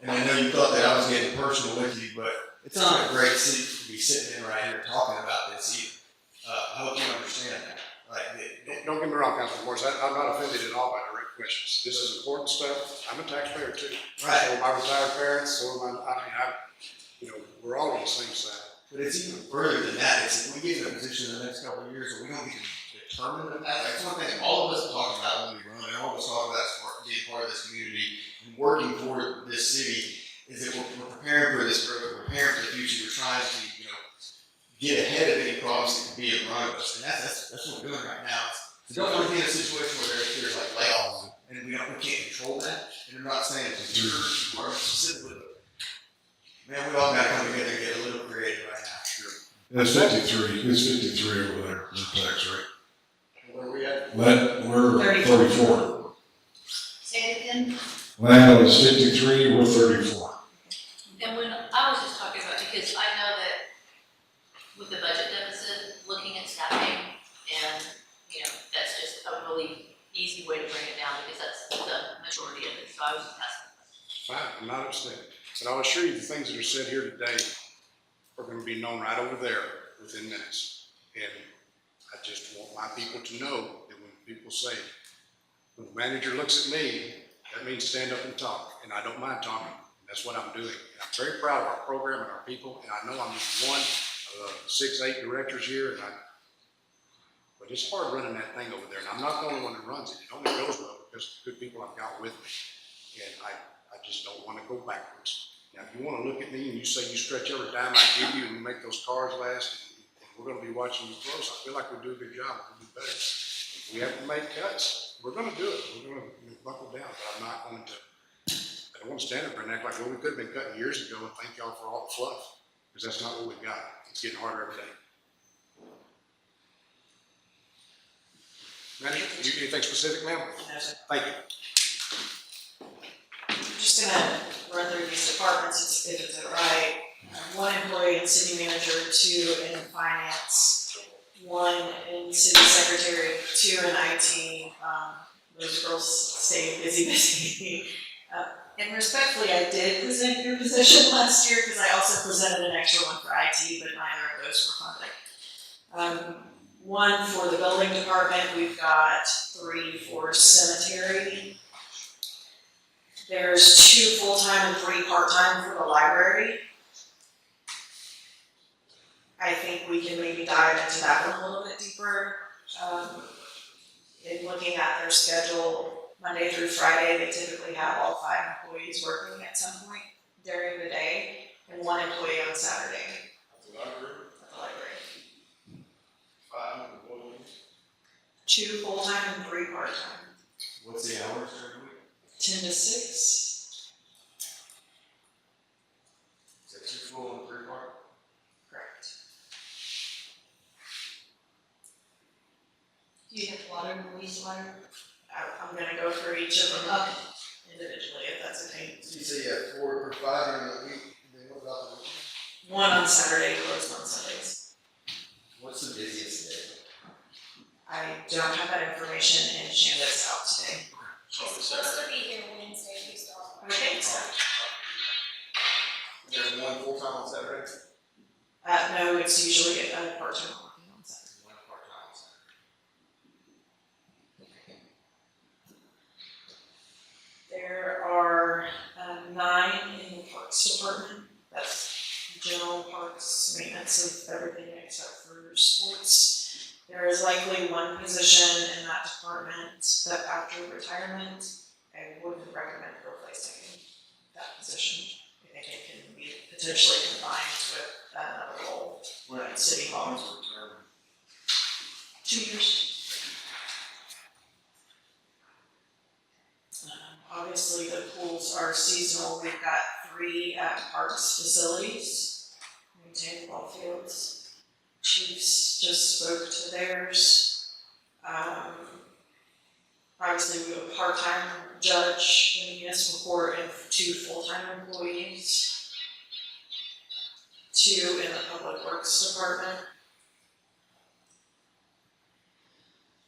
And I know you thought that I was getting personal with you, but it's not a great seat to be sitting in right here talking about this either. I hope you understand that. don't get me wrong, Councilman Morris, I'm not offended at all by direct questions. This is important stuff. I'm a taxpayer too. Right. So are my retired parents, so am we're all on the same side. But it's even further than that. It's if we get in a position in the next couple of years where we don't get to determine that. That's one thing all of us talk about when we run, and all of us talk about as being part of this community and working for this city, is that we're preparing for this growth, we're preparing for the future, we're trying to, get ahead of any problems that could be in front of us. And that's what we're doing right now. So don't want to be in a situation where there's like layoffs, and we can't control that. And I'm not saying it's your department specifically, but man, we all gotta come together and get a little creative right now. Sure. It's 53 over there, the tax rate. Where are we at? We're 34. Say it again. Orlando is 53, we're 34. And when I was just talking about, because I know that with the budget deficit, looking at staffing, and, that's just a really easy way to bring it down, because that's the majority of it, so I was just asking. Fine, I'm not upset. But I'll assure you the things that are said here today are going to be known right over there within minutes. And I just want my people to know that when people say, when the manager looks at me, that means stand up and talk. And I don't mind talking. That's what I'm doing. And I'm very proud of our program and our people, and I know I'm just one of the 6, 8 directors here, but it's hard running that thing over there, and I'm not the only one that runs it. It only goes well because of the good people I've got with me, and I just don't want to go backwards. Now, if you want to look at me and you say you stretch every dime I give you and you make those cars last, and we're going to be watching you close, I feel like we do a good job. We'll do better. If we have to make cuts, we're going to do it. We're going to buckle down, but I'm not going to. I don't want to stand up and act like, well, we could have been cutting years ago, and thank y'all for all the fluff, because that's not what we've got. It's getting harder every day. Manager, anything specific, ma'am? No, sir. Thank you. I'm just gonna run through these departments if it's all right. 1 employee in city manager, 2 in finance, 1 in city secretary, 2 in IT. Those girls stay busy. And respectfully, I did present your position last year because I also presented an extra one for IT, but neither of those were funded. 1 for the building department, we've got 3 for cemetery. There's 2 full-time and 3 part-time for the library. I think we can maybe dive into that one a little bit deeper. In looking at their schedule, Monday through Friday, they typically have all 5 employees working at some point during the day, and 1 employee on Saturday At the library, at the library. 5 employees. 2 full-time and 3 part-time. What's the hours every week? 10 to 6. Is that 2 full and 3 part? Correct. Do you have water and wastewater? I'm gonna go through each of them individually, if that's okay. So you say you have 4 or 5 during the week, then what about the weekend? 1 on Saturday, closed on Sundays. What's the busiest day? I don't have that information and Shanda's out today. Probably It's supposed Saturday. to be here Wednesday, we still. Okay, so, There's 1 full-time on Saturday? no, it's usually a part-time working on Saturday. 1 part-time on Saturday. There are 9 in the Parks Department. That's general parks, maintenance of everything except for sports. There is likely 1 position in that department that after retirement, I wouldn't recommend replacing that position. I think it can be potentially combined with another role at City Hall. 2 years. Obviously, the pools are seasonal. We've got 3 at Parks facilities, maintain ball fields. Chiefs just spoke to theirs. Obviously, we have a part-time judge in the municipal court and 2 full-time employees. 2 in the public works department.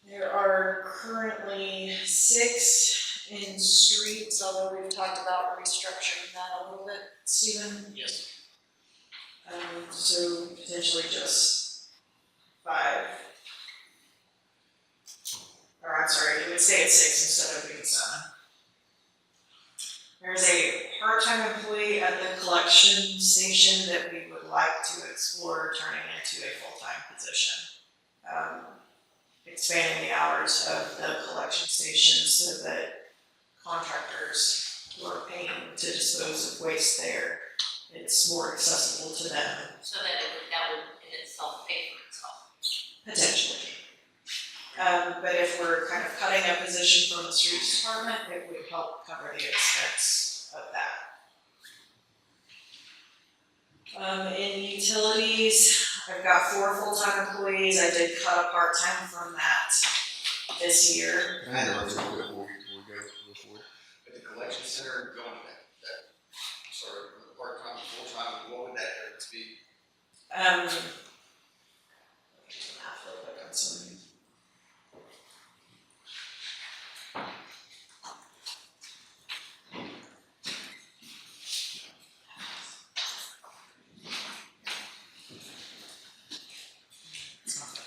There are currently 6 in streets, although we've talked about restructuring that a little bit, Stephen. Yes. So potentially just 5. Or I'm sorry, it would stay at 6 instead of being 7. There's a part-time employee at the collection station that we would like to explore turning into a full-time position. Expanding the hours of the collection station so that contractors who are paying to dispose of waste there, it's more accessible to them, So that would in itself pay for itself. potentially. But if we're kind of cutting a position from the streets department, it would help cover the expense of that. In utilities, I've got 4 full-time employees. I did cut a part-time from that this year. Can I interrupt you real quick before we go forward? At the collection center, going to that, sorry, from the part-time to full-time, what would that difference be? Math real quick, I'm sorry. It's not right.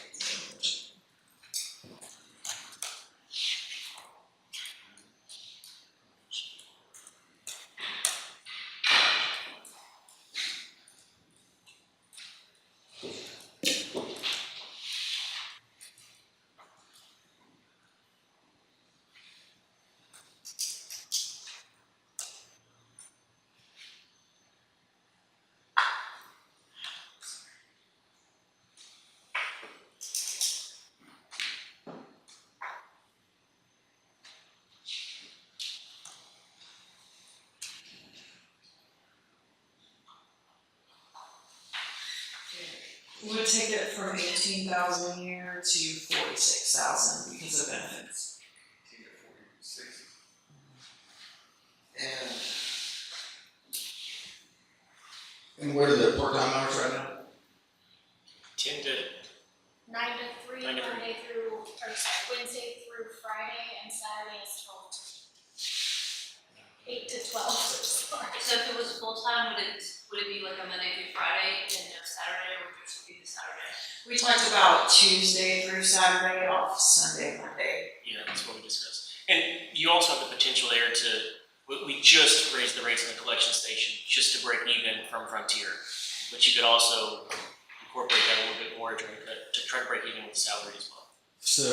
Would take it from 18,000 a year to 46,000 because of benefits. And what are the part-time hours right now? 10 to 9 to 3, 9 to 3. Wednesday through Friday, and Saturday is 12 to 8 to 12, sorry. So if it was full-time, would it be like a Monday through Friday and no Saturday, or would it just be the Saturday? We talked about Tuesday through Saturday, off Sunday, Monday. Yeah, that's what we discussed. And you also have the potential there we just raised the rates on the collection station just to break even from Frontier. But you could also incorporate that a little bit more to try to break even with the salary as well. So,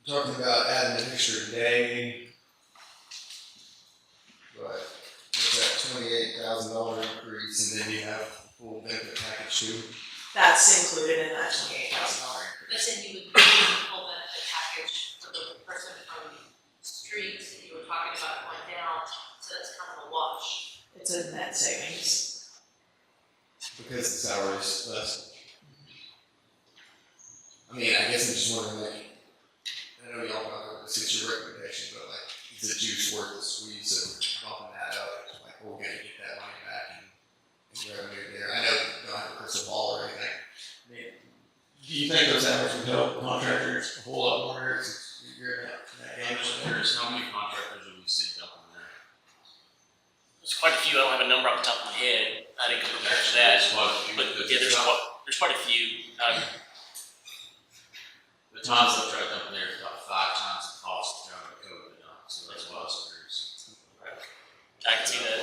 talking about adding an extra day, but what's that $28,000 increase, and then you have full benefit package too? That's included in that $28,000 But increase. then you would do the full benefit package for the person from streets that you were talking about going down, so that's kind of a wash. It's a net savings. Because the salary's less. I mean, I guess I'm just wondering, like, I know y'all know it's your recommendation, but like, is the juice worth the squeeze of bumping that up? Like, we're gonna get that money back in revenue there. I know you don't have a crystal ball or anything. I mean, do you think those hours would help contractors a whole lot more since you're in that game? There's how many contractors do we see dumping there? There's quite a few. I don't have a number off the top of my head. I didn't compare to that. There's quite a few. But yeah, there's quite a few. The times I've tried dumping there is about 5 times the cost of trying to cover the dump, so that's why I was curious. I can see that.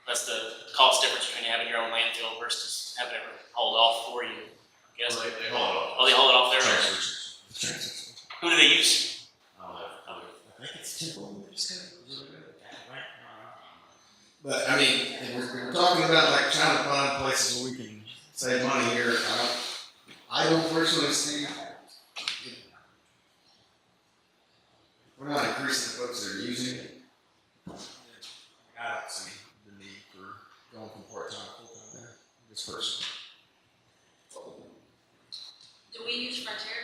That's the cost difference between having your own landfill versus having it hauled off for you. I guess. Well, they haul it off. Oh, they haul it off there? Transfer. Who do they use? I don't know. I think it's Temple. But I mean, if we're talking about like trying to find places where we can save money here. I don't personally see. We're not increasing the folks that are using it. I don't see the need for going from part-time to full-time there. This person. Do we use Frontier?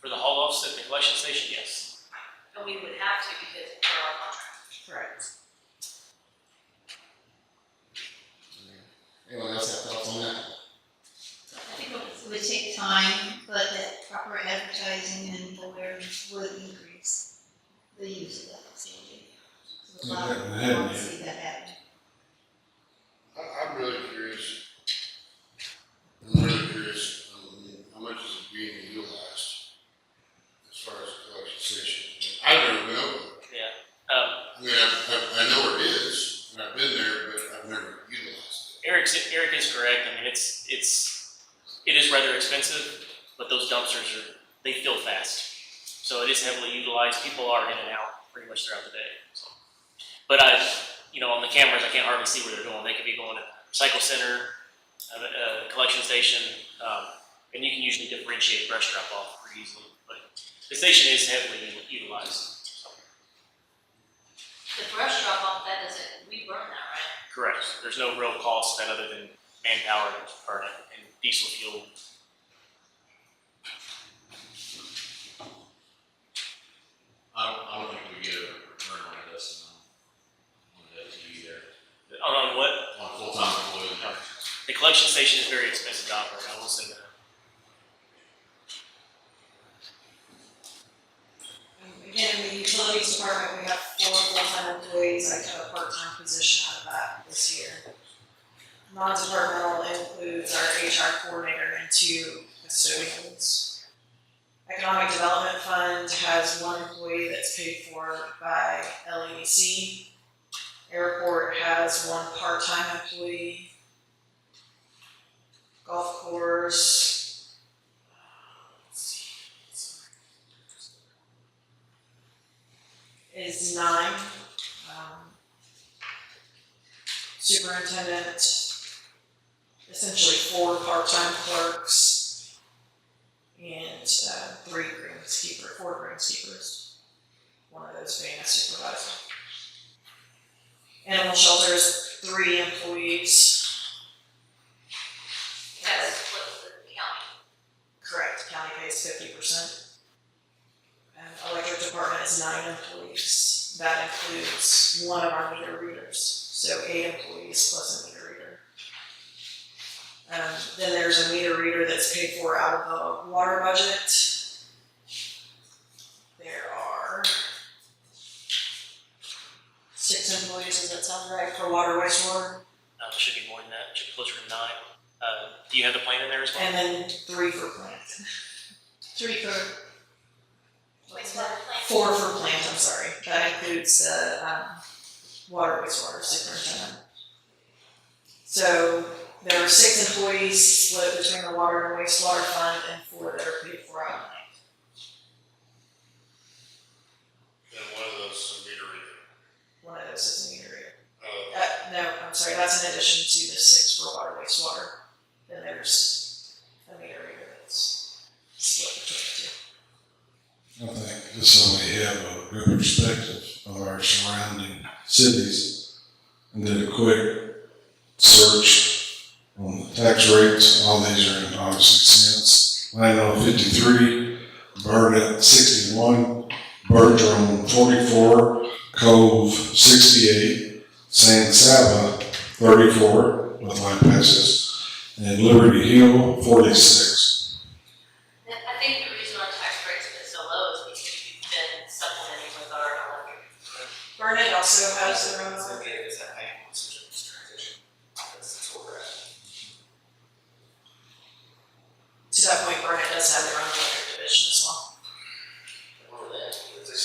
For the haul offs at the collection station, yes. And we would have to because for our contract. Correct. Anyone else have thoughts on that? I think it would take time, but that proper advertising and awareness would increase the use of that facility. So a lot of people want to see that happen. I'm really curious. I'm really curious, how much is it being utilized as far as the collection station? I don't know. Yeah. I mean, I know where it is, and I've been there, but I've never utilized it. Eric is correct. I mean, it is rather expensive, but those dumpsters they fill fast. So it is heavily utilized. People are in and out pretty much throughout the day. So. But on the cameras, I can't hardly see where they're going. They could be going to the recycle center, a collection station, and you can usually differentiate brush drop off pretty easily. But the station is heavily utilized. So. The brush drop off, we burn that, right? Correct. There's no real cost to that other than manpower to burn it and diesel fuel. I don't think we get a return on investment on the FTE there. On what? On full-time employee. The collection station is very expensive to operate. I will say that. Again, in the utilities department, we have 4 full-time employees. I took a part-time position out of that this year. Non-departmental includes our HR coordinator and 2 custodians. Economic Development Fund has 1 employee that's paid for by LEC. Airport has 1 part-time employee. Golf course. Is 9. Superintendent, essentially 4 part-time clerks, and 4 groundskeepers. One of those being a supervisor. Animal shelters, 3 employees. That is 9 employees. That includes one of our meter readers, so 8 employees plus a meter reader. Then there's a meter reader that's paid for out of the water budget. There are 6 employees, does that sound right, for water, wastewater? It should be more than that, it should be closer to 9. Do you have the plan in there as well? And then 3 for plant. 3 for, Wastewater plant. 4 for plant, I'm sorry. That includes the water, wastewater superintendent. So there are 6 employees split between the water and wastewater fund and 4 that are paid for out of plant. And one of those is a meter reader. One of those is a meter reader. No, I'm sorry, that's in addition to the 6 for water, wastewater. Then there's a meter reader that's split between the 2. I think just so we have a good perspective of our surrounding cities and did a quick search on the tax rates. All these are in obviously cents. Lano 53, Burnett 61, Bertram 44, Cove 68, San Saba 34 with Lampasas, and Liberty Hill 46. I think the reason our tax rates have been so low is because we've been supplementing with our electric. Burnett also has their own. Is that ambulance transition? That's where we're at. To that point, Burnett does have their own electric division as well. What were they? It's a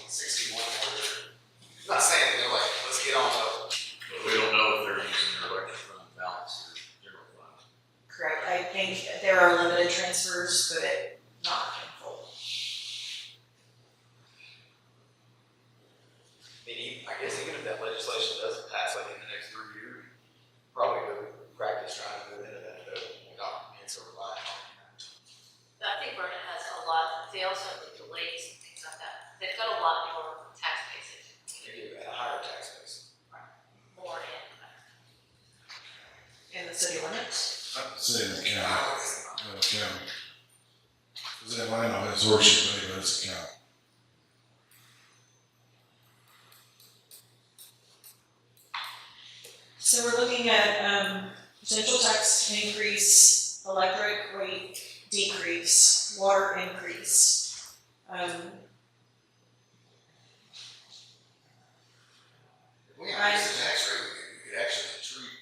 61 order. I'm not saying they're like, let's get on up. But we don't know if they're using their electric fund balance or general fund. Correct. I think there are limited transfers, but not in full. I guess even if that legislation doesn't pass like in the next 3 years, probably go practice trying to move into that though, without being so reliant on that. I think Vernon has a lot, they also have the delays and things like that. They've got a lot more tax bases. They do at a higher tax base. More In the city limits. Say in the county. Because that Lano has horseshoe, but it's a county. So we're looking at potential tax increase, electric rate decrease, water increase. If we increase the tax rate, we could actually treat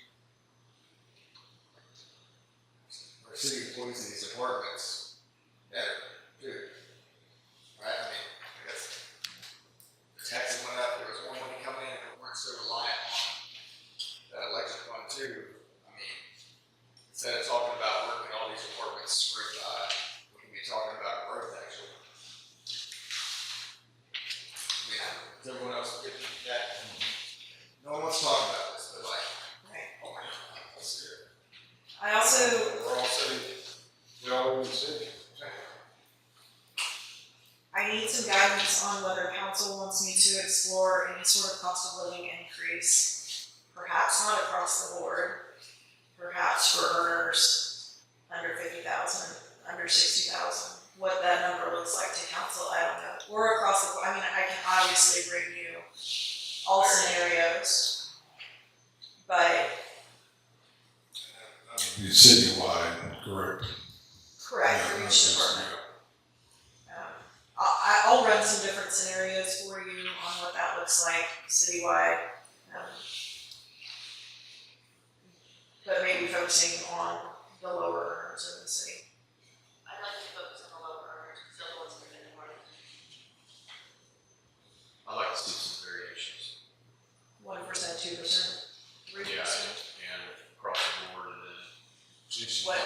our city employees in these apartments better, too. Right, I mean, that's, the taxes went up, there was more money coming in, and we weren't so reliant on that electric fund too. I mean, instead of talking about working all these apartments straight by, we can be talking about growth actually. I mean, is everyone else getting that? No one wants to talk about this, but like, Right. oh my God, let's do it. I also, We're all city, we all live in the city. I need some guidance on whether council wants me to explore any sort of cost of living increase. Perhaps not across the board, perhaps for earners under 50,000, under 60,000. What that number looks like to council, I don't know. Or across the board, I mean, I can obviously bring you all scenarios, but Be citywide, correct? correct for each department. I'll run some different scenarios for you on what that looks like citywide. But maybe focusing on the lower earners in the city. I'd like to focus on the lower earners, because they're the ones that are getting more. I'd like to see some variations. 1%, 2%, 3%. Yeah, and across the board and then. What?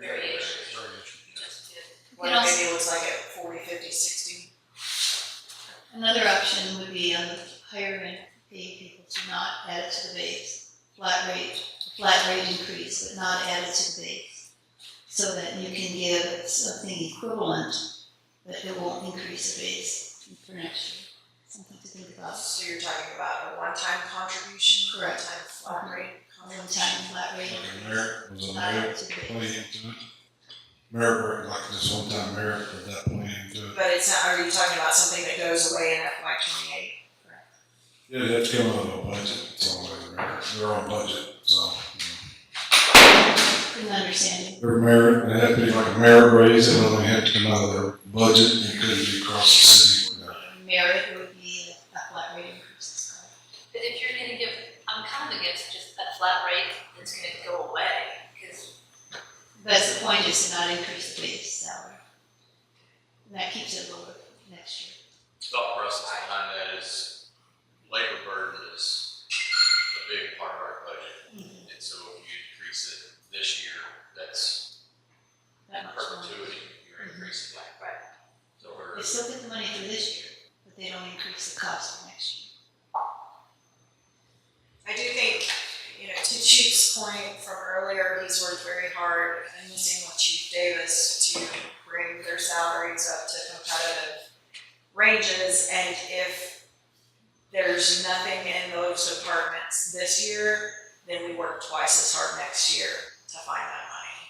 Variations. Yeah. Just to, What You know, maybe it looks like at 40, 50, 60. another option would be on the higher end, pay people to not add it to the base, flat rate increase, but not add it to the base. So that you can give something equivalent, but it won't increase the base for next year. Something to think about. So you're talking about a one-time contribution? Correct. One-time flat rate One contribution? time flat rate Like a merit, was a not add merit it to the base. play into it? merit, like this one-time merit at that point into it. But it's not, are you talking about something that goes away in FY '28? Yeah, that's coming out of a budget, it's all over merit, they're on budget, so. Couldn't understand it. Their merit, it had to be like a merit raise, it only had to come out of their budget, it couldn't be across the city. Merit would be a flat rate increase. But if you're gonna give, I'm kind of against just a flat rate that's gonna go away, because But the point is to not increase the base salary. And that keeps it lower next year. Thought process behind that is labor burden is a big part of our budget. And so if you increase it this year, that's That much more. perpetuity, you're increasing that. Right. So we're, They still get the money for this year, but they don't increase the cost for next year. I do think, to Chief's point from earlier, he's worked very hard and meeting with Chief Davis to bring their salaries up to competitive ranges. And if there's nothing in those departments this year, then we work twice as hard next year to find that money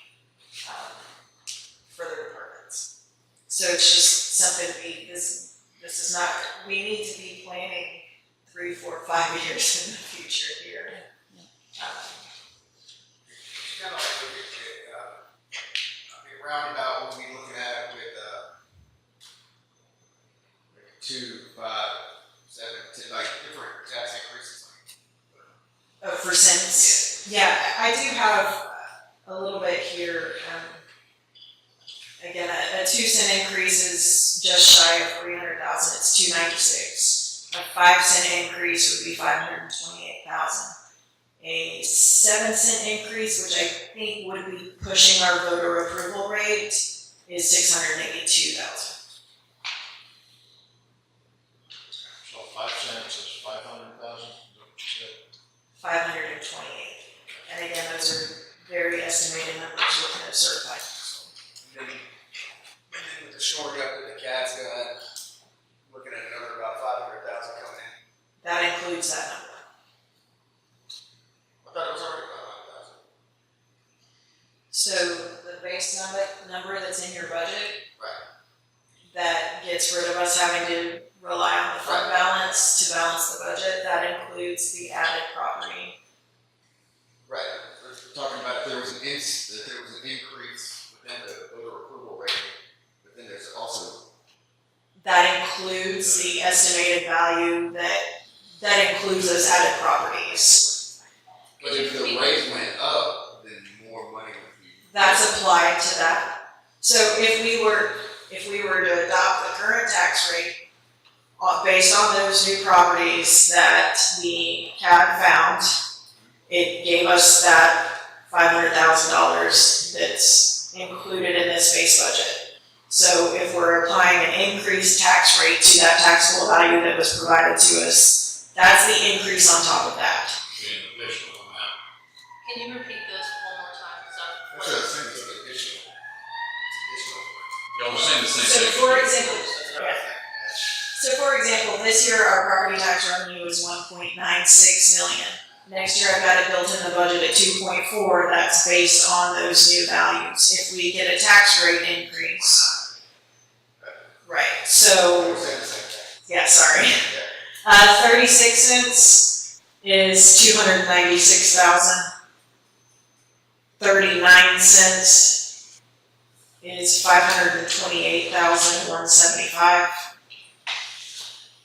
for the departments. So it's just something this is not, we need to be planning 3, 4, 5 years in the future here. Kind of like look at, roundabout, we'll be looking at with, 2, 5, 7, 10, like different tax increases. Oh, for cents? Yeah, I do have a little bit here. Again, a 2-cent increase is just shy of 300,000. It's 296. A 5-cent increase would be 528,000. A 7-cent increase, which I think would be pushing our voter approval rate, is 682,000. So 5 cents is 500,000, is that what you said? 528. And again, those are very estimated numbers with no certified. And then with the shoring up that the cat's got, looking at another about 500,000 coming in. That includes that number. I thought it was already about 500,000. So the base number that's in your budget, Right. that gets rid of us having to rely on the fund balance to balance the budget, that includes the added property. Right. We're talking about if there was an increase within the voter approval rating, but then there's also. That includes the estimated value that includes those added properties. But if the rate went up, then more money would be. That's applied to that. So if we were to adopt the current tax rate based on those new properties that the CAD found, it gave us that $500,000 that's included in this base budget. So if we're applying an increased tax rate to that taxable value that was provided to us, that's the increase on top of that. An additional amount. can you repeat those one more time? That's what I'm saying, it's an additional. It's additional. Y'all were saying the same So thing. for example, So for example, this year our property tax revenue is 1.96 million. Next year I've got it built in the budget at 2.4, that's based on those new values. If we get a tax rate increase. Right, so, We're saying the same thing. yeah, sorry. 36 cents is 296,000. 39 cents is 528,175.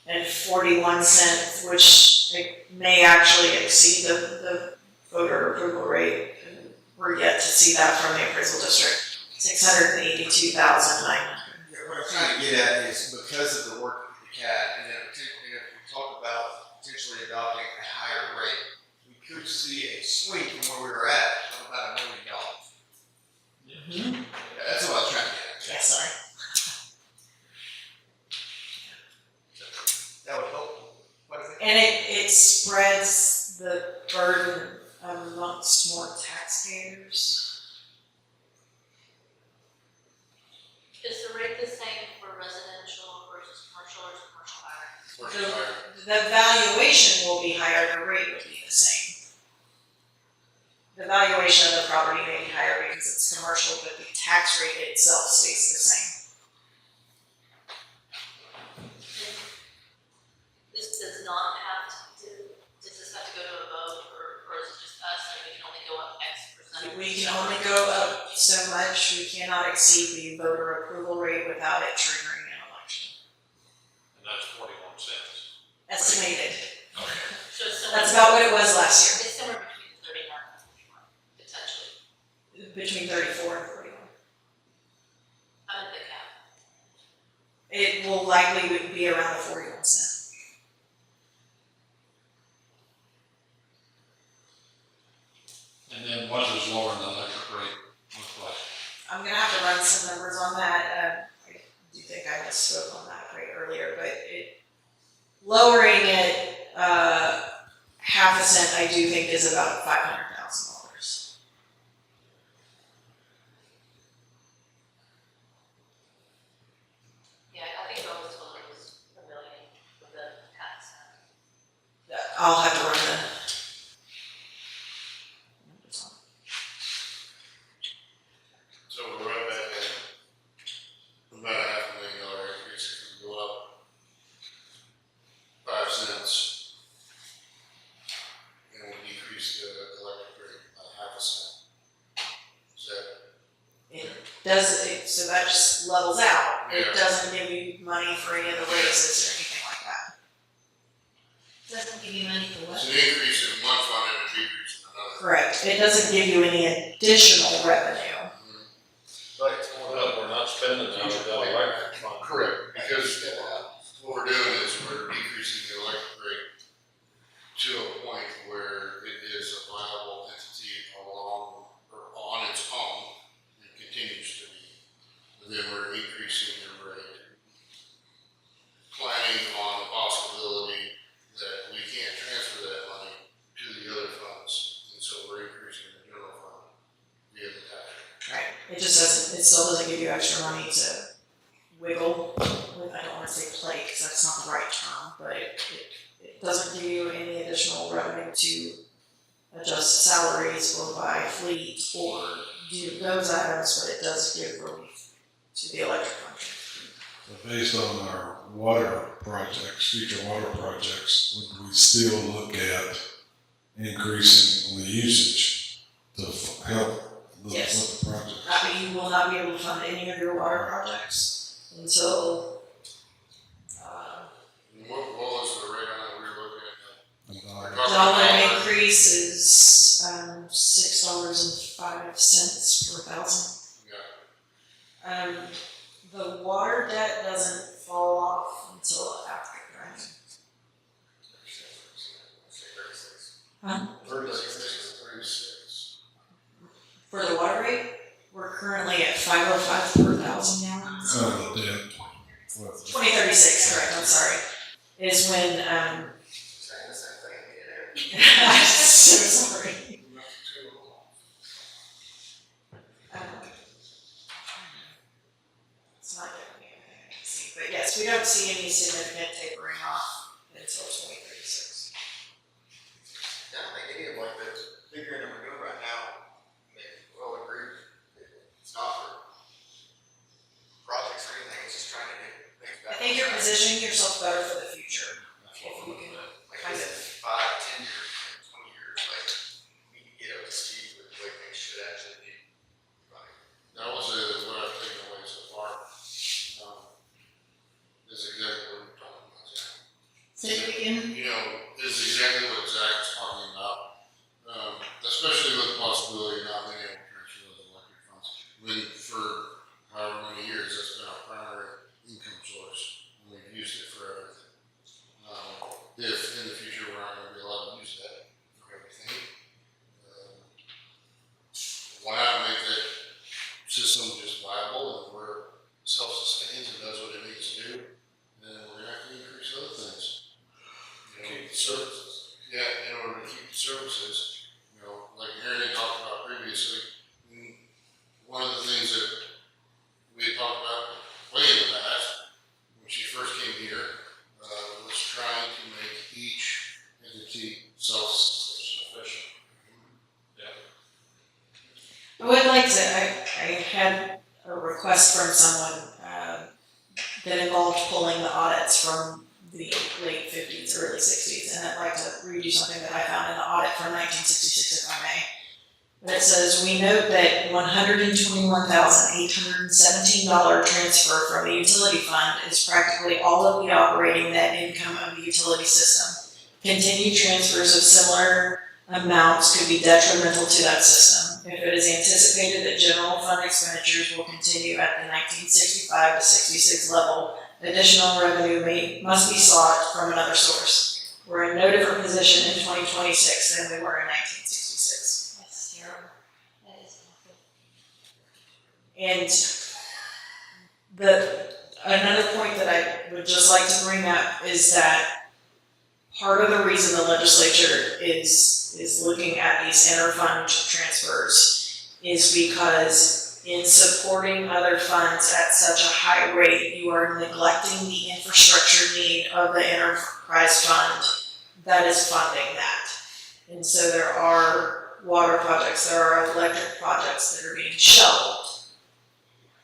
And 41 cents, which it may actually exceed the voter approval rate. We're yet to see that from the appraisal district. 682,900. What I'm trying to get at is because of the work with the CAD, and then particularly if we talk about potentially adopting a higher rate, we could see a swing from where we were at of about $1 million. That's what I was trying to get at. Yeah, sorry. That would help. What is it? And it spreads the burden amongst more taxpayers. Is the rate the same for residential versus commercial, or is commercial higher? The valuation will be higher, the rate will be the same. The valuation of the property may be higher rate because it's commercial, but the tax rate itself stays the same. This does not have to, does this have to go to a vote, or is it just us, and we can only go up X percent? We can only go up so much, we cannot exceed the voter approval rate without it triggering an election. And that's 41 cents. Estimated. So it's similar. That's about what it was last It's somewhere between 39 and 41, potentially. year, between 34 and 41. I'm at the cap. It will likely be around the 41 cent. And then what is lowering the electric rate look like? I'm gonna have to run some numbers on that. I do think I misspoke on that rate earlier, but lowering it, half a cent, I do think is about $500,000. Yeah, I think I was told it was $1 million with the tax. I'll have to run the numbers on. So we're right back at about $500,000 increase if we go up 5 cents. And we decrease the electric rate by half a cent. Is that? So that just levels out. It Yeah. doesn't give you money for any of the raises or anything like that. Doesn't give you money for what? It's an increase in one fund and a decrease in another. Correct. It doesn't give you any additional revenue. But we're not spending out of the electric fund. Correct, because what we're doing is we're decreasing the electric rate to a point where it is a viable entity along, or on its own, and continues to be. And then we're increasing the rate, planning on the possibility that we can't transfer that money to the other funds, and so we're increasing the general fund via the tax rate. Right. It just doesn't, it still doesn't give you extra money to wiggle with, I don't wanna say play, cause that's not the right term, but it doesn't give you any additional revenue to adjust salaries or buy fleet or do those items, but it does give relief to the electric company. So based on our water projects, future water projects, would we still look at increasing the usage to help Yes. with the project? You will not be able to fund any of your water projects until, And what was the rate on that we were looking at? dollar increase is, $6.05 per thousand. Yeah. The water debt doesn't fall off until after grant. Huh? 36. For the water rate, we're currently at 505 per thousand gallons. Oh, the debt. What? 2036, correct, I'm sorry, is when, I'm so sorry. It's not giving me anything I can see, but yes, we don't see any significant tapering off until 2036. Yeah, I think any of like the figuring that we're doing right now, I mean, we'll agree, it's not for projects or anything, it's just trying to get things I back. think you're positioning yourself better for the future. That's what we're looking at. Like kind this of- 5, 10 years, 20 years later, we can get up to speed with the way things should actually be running. I will say that what I've taken away so far, is exactly what we're talking about, Zach. Say it again. You know, is exactly what Zach's talking about. Especially with the possibility of not being able to transfer those electric funds. When for however many years, that's been our primary income source, and we've used it for everything. If in the future we're not gonna be allowed to use that for everything, why not make that system just viable and where self-sustains and does what it needs to do, then we're gonna have to increase other things. You know, services. Yeah, in order to keep the services, you know, like Aaron had talked about previously, one of the things that we had talked about way in the past, when she first came here, was trying to make each entity self-sufficient. I would like like to, I had a request from someone, that involved pulling the audits from the late 50s, early 60s, and I'd like to read you something that I found in the audit from 1966, if I may. And it says, we note that $121,817 transfer from the utility fund is practically all of the operating net income of the utility system. Continued transfers of similar amounts could be detrimental to that system. If it is anticipated that general fund expenditures will continue at the 1965 to 66 level, additional revenue must be sought from another source. We're in no different position in 2026 than we were in 1966. That's terrible. That is awful. And another point that I would just like to bring up is that part of the reason the legislature is looking at these inter-fund transfers is because in supporting other funds at such a high rate, you are neglecting the infrastructure need of the enterprise fund that is funding that. And so there are water projects, there are electric projects that are being shelved.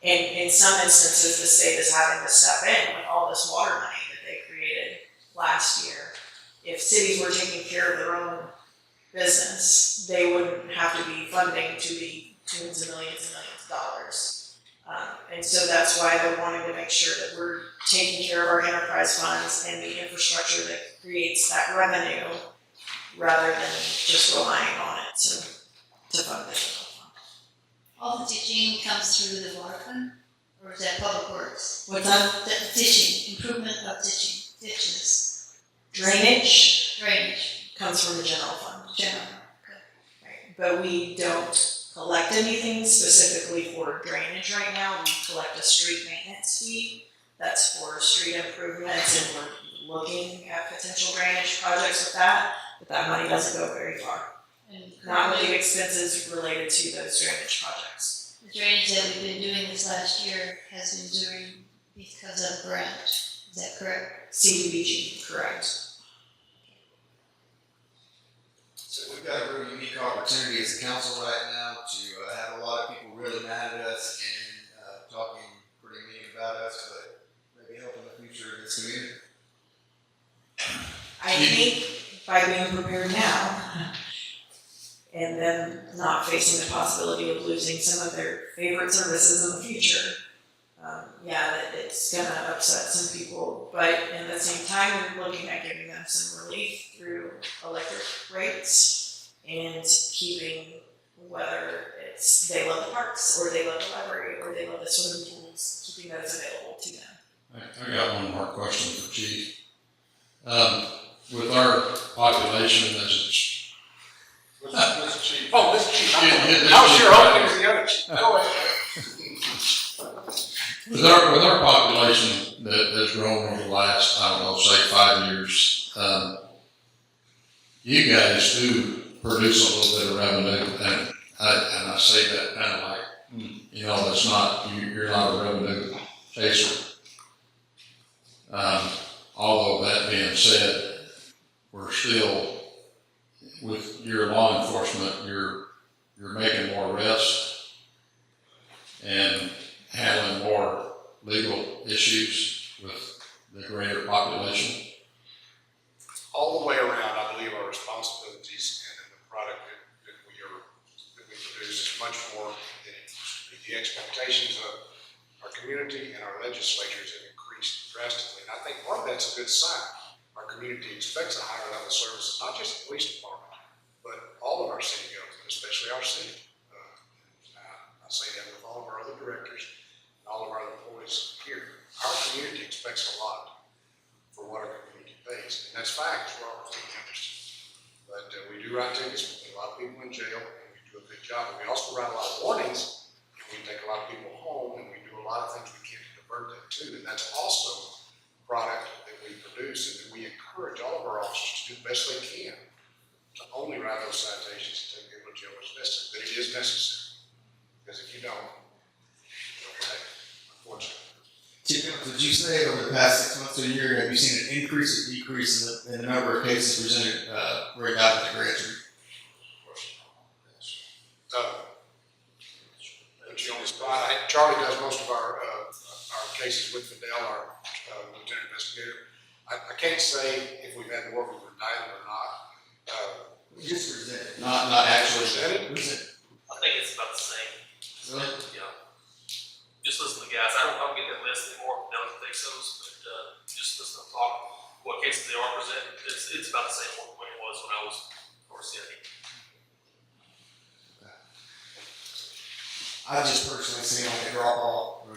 And in some instances, the state is having to step in with all this water money that they created last year. If cities were taking care of their own business, they wouldn't have to be funding to the tunes of millions and millions of dollars. And so that's why they're wanting to make sure that we're taking care of our enterprise funds and the infrastructure that creates that revenue rather than just relying on it to fund the general fund. All the ditching comes through the water fund, or is that public works? What's that? The ditching, improvement of ditches. Drainage Drainage, comes from the general fund. general. Right, but we don't collect anything specifically for drainage right now. We collect a street maintenance fee that's for street improvements, and we're looking at potential drainage projects with that, but that money doesn't go very far. And Not with the expenses related to those drainage projects. the drainage that we've been doing this last year has been doing because of grant. Is that correct? CDBG, correct. So we've got a really unique opportunity as a council right now to have a lot of people really mad at us and talking pretty mean about us, but maybe help in the future of this community. I think by being prepared now, and them not facing the possibility of losing some of their favorite services in the future, that it's gonna upset some people, but at the same time, we're looking at giving them some relief through electric rates and keeping, whether it's they love the parks, or they love the library, or they love the swimming pools, keeping those available to them. I got one more question for Chief. With our population that's Mr. Chief. Oh, Mr. Chief. Yeah, I was sure hoping it was the other chief. Go ahead. With our population that has grown over the last, I don't know, say 5 years, you guys do produce a little bit of revenue, and I say that kind of like, it's not, you're not a revenue chaser. Although that being said, we're still, with your law enforcement, you're making more arrests and handling more legal issues with the greater population. All the way around, I believe our responsibilities and the product that we produce is much more than it used to be. The expectations of our community and our legislatures have increased drastically, and I think part of that's a good sign. Our community expects a higher level of services, not just the police department, but all of our city government, especially our city. I say that with all of our other directors and all of our other employees here. Our community expects a lot for what our community pays, and that's fact, we're all clean members. But we do write tickets, we put a lot of people in jail, and we do a good job. And we also write a lot of warnings, and we take a lot of people home, and we do a lot of things we can't divert that to, and that's also a product that we produce, and that we encourage all of our officers to do the best they can to only write those citations and take people to jail as necessary. But it is necessary, because if you don't pay, unfortunately. Chief, did you say over the past 6 months to a year, have you seen an increase or decrease in the number of cases presented where it got to the grand jury? cases with Fidel, our lieutenant investigator. I can't say if we've had more of them indicted or not. Just presented, not actually. Presented? I think it's about the same. Really? Yeah. Just listen to the guys. I don't get that list anymore. No, take those, but just listen to them talk. What cases they are presented, it's about the same what it was when I was overseeing. I've just personally seen like a drop off or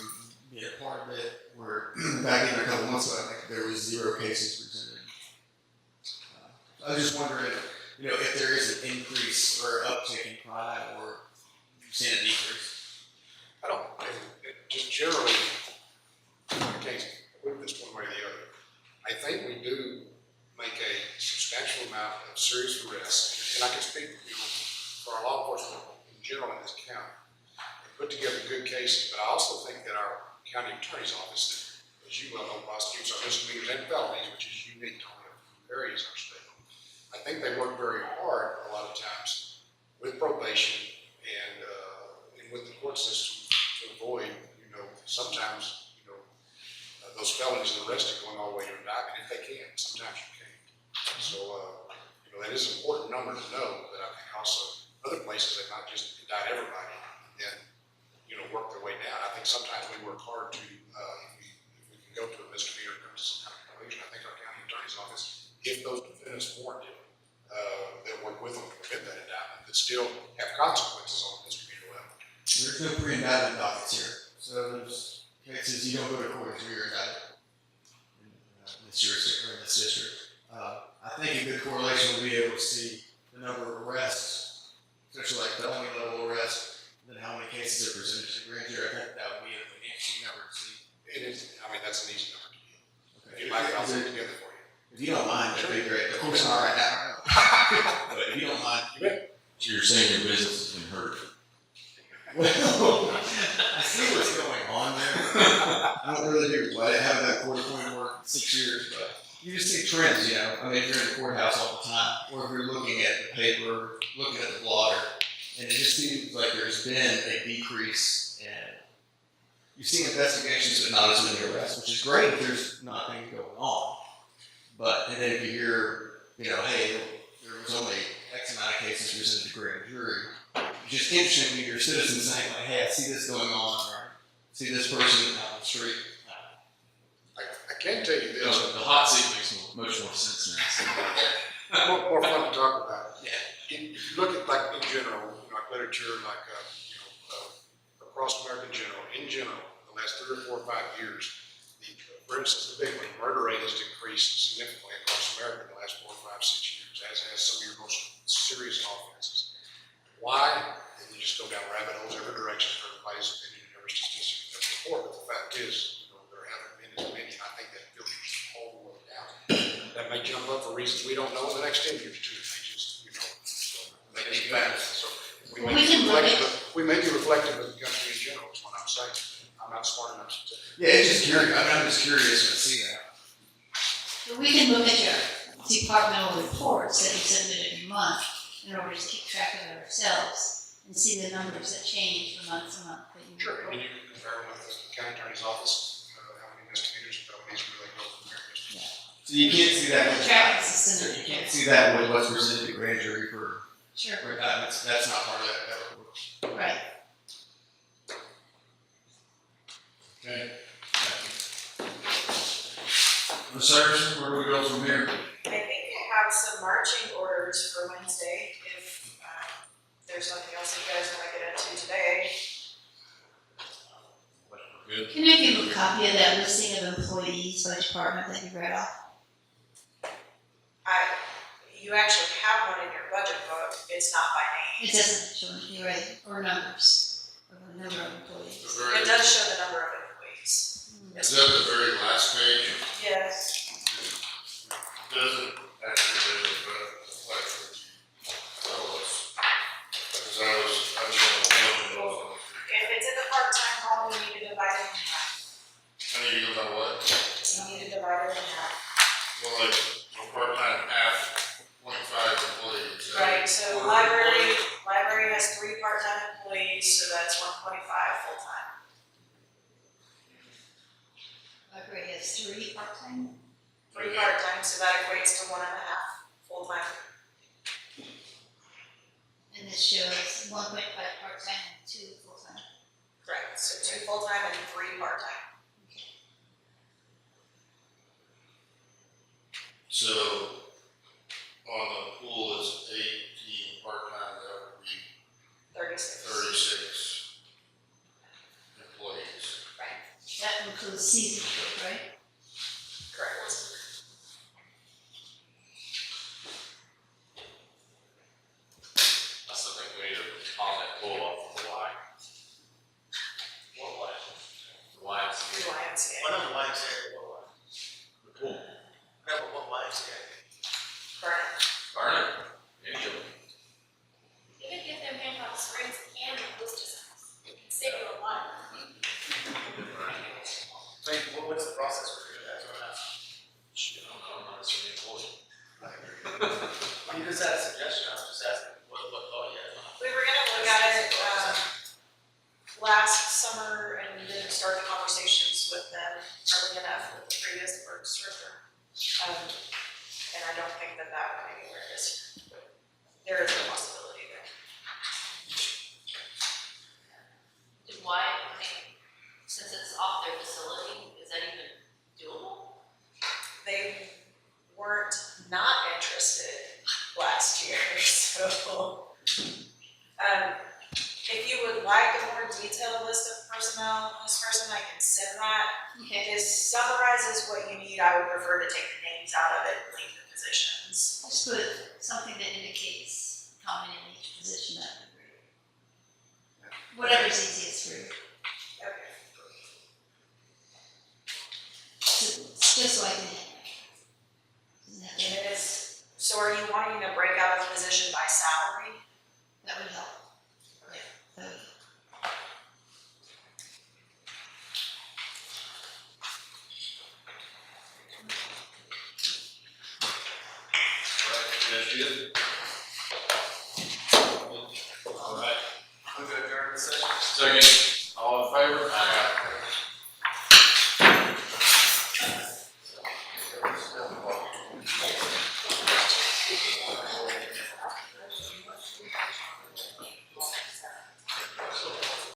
be a part of it where back in a couple months ago, I think there was 0 cases presented. I was just wondering, you know, if there is an increase or uptick in crime or you've seen a decrease. I don't, just generally, I can't prove this one way or the other. I think we do make a substantial amount of serious arrests, and I can speak, you know, for our law enforcement in general in this county. We put together good cases, but I also think that our county attorney's office, as you well know, prosecutes our misdemeanors and felonies, which is unique to only a few areas in our state. I think they work very hard a lot of times with probation and with the court system to avoid, you know, sometimes, you know, those felonies and arrests going all the way to indictment if they can. Sometimes you can't. So, you know, that is an important number to know, but I think also other places they might just indict everybody and then, you know, work their way down. I think sometimes we work hard to, if we can go to a misdemeanor or come to some kind of conclusion, I think our county attorney's office, if those defendants warrant it, they'll work with them to prevent that indictment, that still have consequences on the misdemeanor level. There's no pre-indictment dockets here, so there's cases you don't go to court until you're indicted in this jurisdiction or in this district. I think a good correlation will be able to see the number of arrests, especially like felony level arrests, and then how many cases are presented to the grand jury. I think that would be an interesting number to see. It is, I mean, that's an easy number to get. Okay. If you like, I'll put it together for you. If you don't mind, that'd be great. Of course not right now. But if you don't mind. So you're saying your business has been hurt? Well, I see what's going on there. I don't really do, I haven't had quarter point work in 6 years, but you just see trends, you know. I mean, if you're in the courthouse all the time, or if you're looking at the paper, looking at the blotter, and it just seems like there's been a decrease in, you see investigations but not as many arrests, which is great if there's nothing going on. But, and then if you hear, you know, hey, there was only X amount of cases presented to grand jury, it's just interesting when you're a citizen saying, like, hey, I see this going on, or see this person out on the street. I can tell you The this. hot seat makes much more sense now. More fun to talk about. Yeah. If you look at, like, in general, you know, like literature, like, you know, across America in general, the last 3 or 4 or 5 years, for instance, the big one, murder rate has decreased significantly across America in the last 4 or 5, 6 years, as has some of your most serious offenses. Why? And you just go down rabbit holes every direction for everybody's opinion and every statistic that's report, but the fact is, you know, there haven't been as many, and I think that filters all the way down. That may jump up for reasons we don't know in the next 10 years too, they just, you know, so they just facts. So we may be reflective of the country in general, is what I'm saying. I'm not smart enough to. Yeah, it's just curious. I mean, I'm just curious to see that. But we can look at your departmental reports that you submit every month in order to keep track of it ourselves and see the numbers that change from month to month. Sure, and you can compare them with the county attorney's office, how many investigators, felonies really go from there. Yeah. So you can't see that. The tracking system. So you can't see that with what's presented to grand jury for. Sure. That's not part of that report. Right. Okay. Ms. Saracen, where do we go from here? I think I have some marching orders for Wednesday, if there's nothing else you guys wanna get into today. Good. Can I give a copy of that listing of employees by department that you read off? You actually have one in your budget book, it's not by name. It doesn't show any, right, or numbers, or the number of employees. It does show the number of employees. Is that the very last page? Yes. Doesn't actually reflect what you tell us. Because I was looking at those. If it's in the part-time column, you need to divide it in half. I need to go by what? You need to divide it in half. Well, like, part-time half, 0.5 employees. Right, so library has 3 part-time employees, so that's 1.5 full-time. library has 3 part-time. 3 part-time, so that equates to 1.5 full-time. And this shows 1.5 part-time and 2 full-time. Correct, so 2 full-time and 3 part-time. So, on the pool is 18 part-time, that would be 36. 36 employees. That includes season crew, right? Correct. I still think we need to call that pool off the line. What? The YMCA. The YMCA. What on the YMCA? The pool. No, but what YMCA? Correct. Darn it. Any of them. You could give them Hancock Springs and Worcester, it can save you a lot. What's the process for doing that? Shit, I don't know, I'm not a city employee. You just had a suggestion, I was just asking, what thought you had? We were gonna look at it, last summer and didn't start the conversations with them early enough with the previous works director. And I don't think that went anywhere this year. There is a possibility there. Why, I mean, since it's off their facility, is that even doable? They weren't not interested last year, so. If you would like a more detailed list of personnel, this person, I can send that. Okay. It summarizes what you need. I would prefer to take the names out of it and leave the positions. Just put something that indicates how many in each position, that would be great. Whatever's easiest for you. Okay. Just so I can handle it. Doesn't have to- And it is, so are you wanting to break out a position by salary? That would help. Yeah, that would. Right, that's good. All right. I'm gonna adjourn the session. Second.